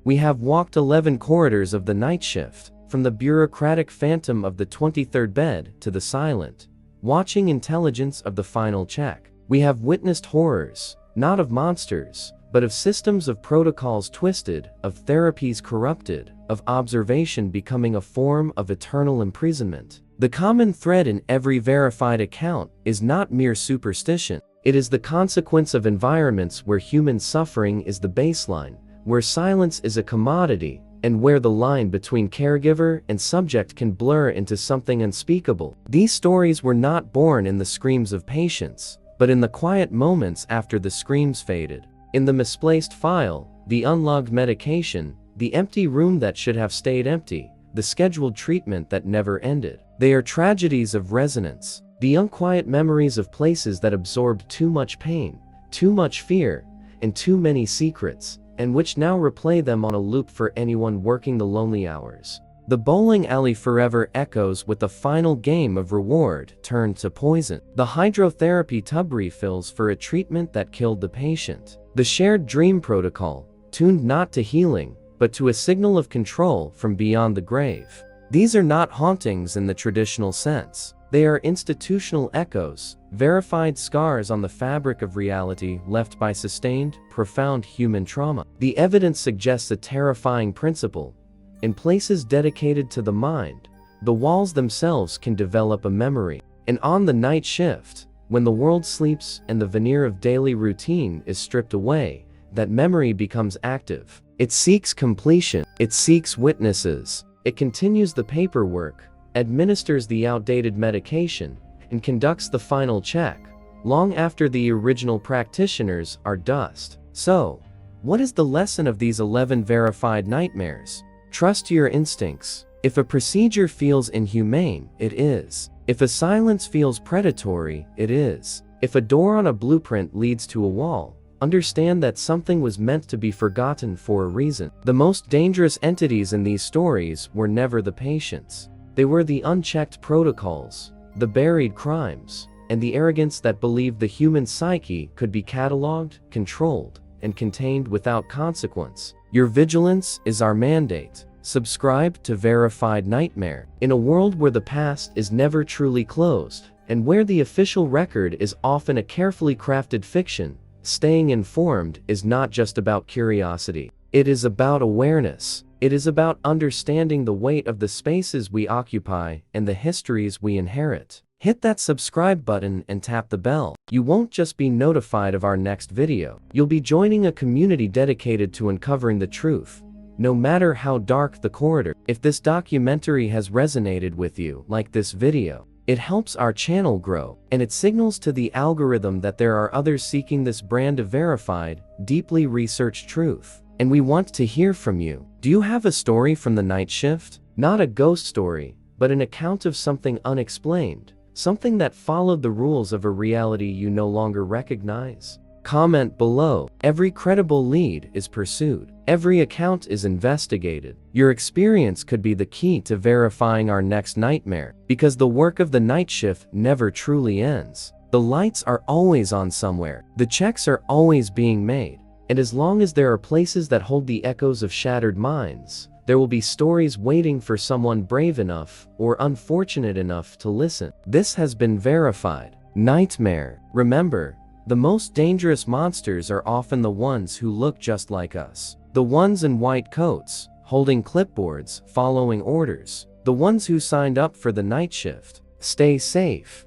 We have walked 11 corridors of the night shift, from the bureaucratic phantom of the 23rd bed to the silent, watching intelligence of the final check. We have witnessed horrors, not of monsters, but of systems of protocols twisted, of therapies corrupted, of observation becoming a form of eternal imprisonment. The common thread in every verified account is not mere superstition. It is the consequence of environments where human suffering is the baseline, where silence is a commodity, and where the line between caregiver and subject can blur into something unspeakable. These stories were not born in the screams of patients, but in the quiet moments after the screams faded. In the misplaced file, the unlogged medication, the empty room that should have stayed empty, the scheduled treatment that never ended. They are tragedies of resonance, the unquiet memories of places that absorbed too much pain, too much fear, and too many secrets, and which now replay them on a loop for anyone working the lonely hours. The bowling alley forever echoes with the final game of reward turned to poison. The hydrotherapy tub refills for a treatment that killed the patient. The shared dream protocol, tuned not to healing, but to a signal of control from beyond the grave. These are not hauntings in the traditional sense. They are institutional echoes, verified scars on the fabric of reality left by sustained, profound human trauma. The evidence suggests a terrifying principle. In places dedicated to the mind, the walls themselves can develop a memory. And on the night shift, when the world sleeps and the veneer of daily routine is stripped away, that memory becomes active. It seeks completion. It seeks witnesses. It continues the paperwork, administers the outdated medication, and conducts the final check, long after the original practitioners are dust. So, what is the lesson of these 11 verified nightmares? Trust your instincts. If a procedure feels inhumane, it is. If a silence feels predatory, it is. If a door on a blueprint leads to a wall, understand that something was meant to be forgotten for a reason. The most dangerous entities in these stories were never the patients. They were the unchecked protocols, the buried crimes, and the arrogance that believed the human psyche could be catalogued, controlled, and contained without consequence. Your vigilance is our mandate. Subscribe to Verified Nightmare. In a world where the past is never truly closed, and where the official record is often a carefully crafted fiction, staying informed is not just about curiosity. It is about awareness. It is about understanding the weight of the spaces we occupy and the histories we inherit. Hit that subscribe button and tap the bell. You won't just be notified of our next video. You'll be joining a community dedicated to uncovering the truth, no matter how dark the corridor. If this documentary has resonated with you, like this video. It helps our channel grow, and it signals to the algorithm that there are others seeking this brand of verified, deeply researched truth. And we want to hear from you. Do you have a story from the night shift? Not a ghost story, but an account of something unexplained, something that followed the rules of a reality you no longer recognize? Comment below. Every credible lead is pursued. Every account is investigated. Your experience could be the key to verifying our next nightmare, because the work of the night shift never truly ends. The lights are always on somewhere. The checks are always being made. And as long as there are places that hold the echoes of shattered minds, there will be stories waiting for someone brave enough or unfortunate enough to listen. This has been Verified Nightmare. Remember, the most dangerous monsters are often the ones who look just like us. The ones in white coats, holding clipboards, following orders. The ones who signed up for the night shift. Stay safe.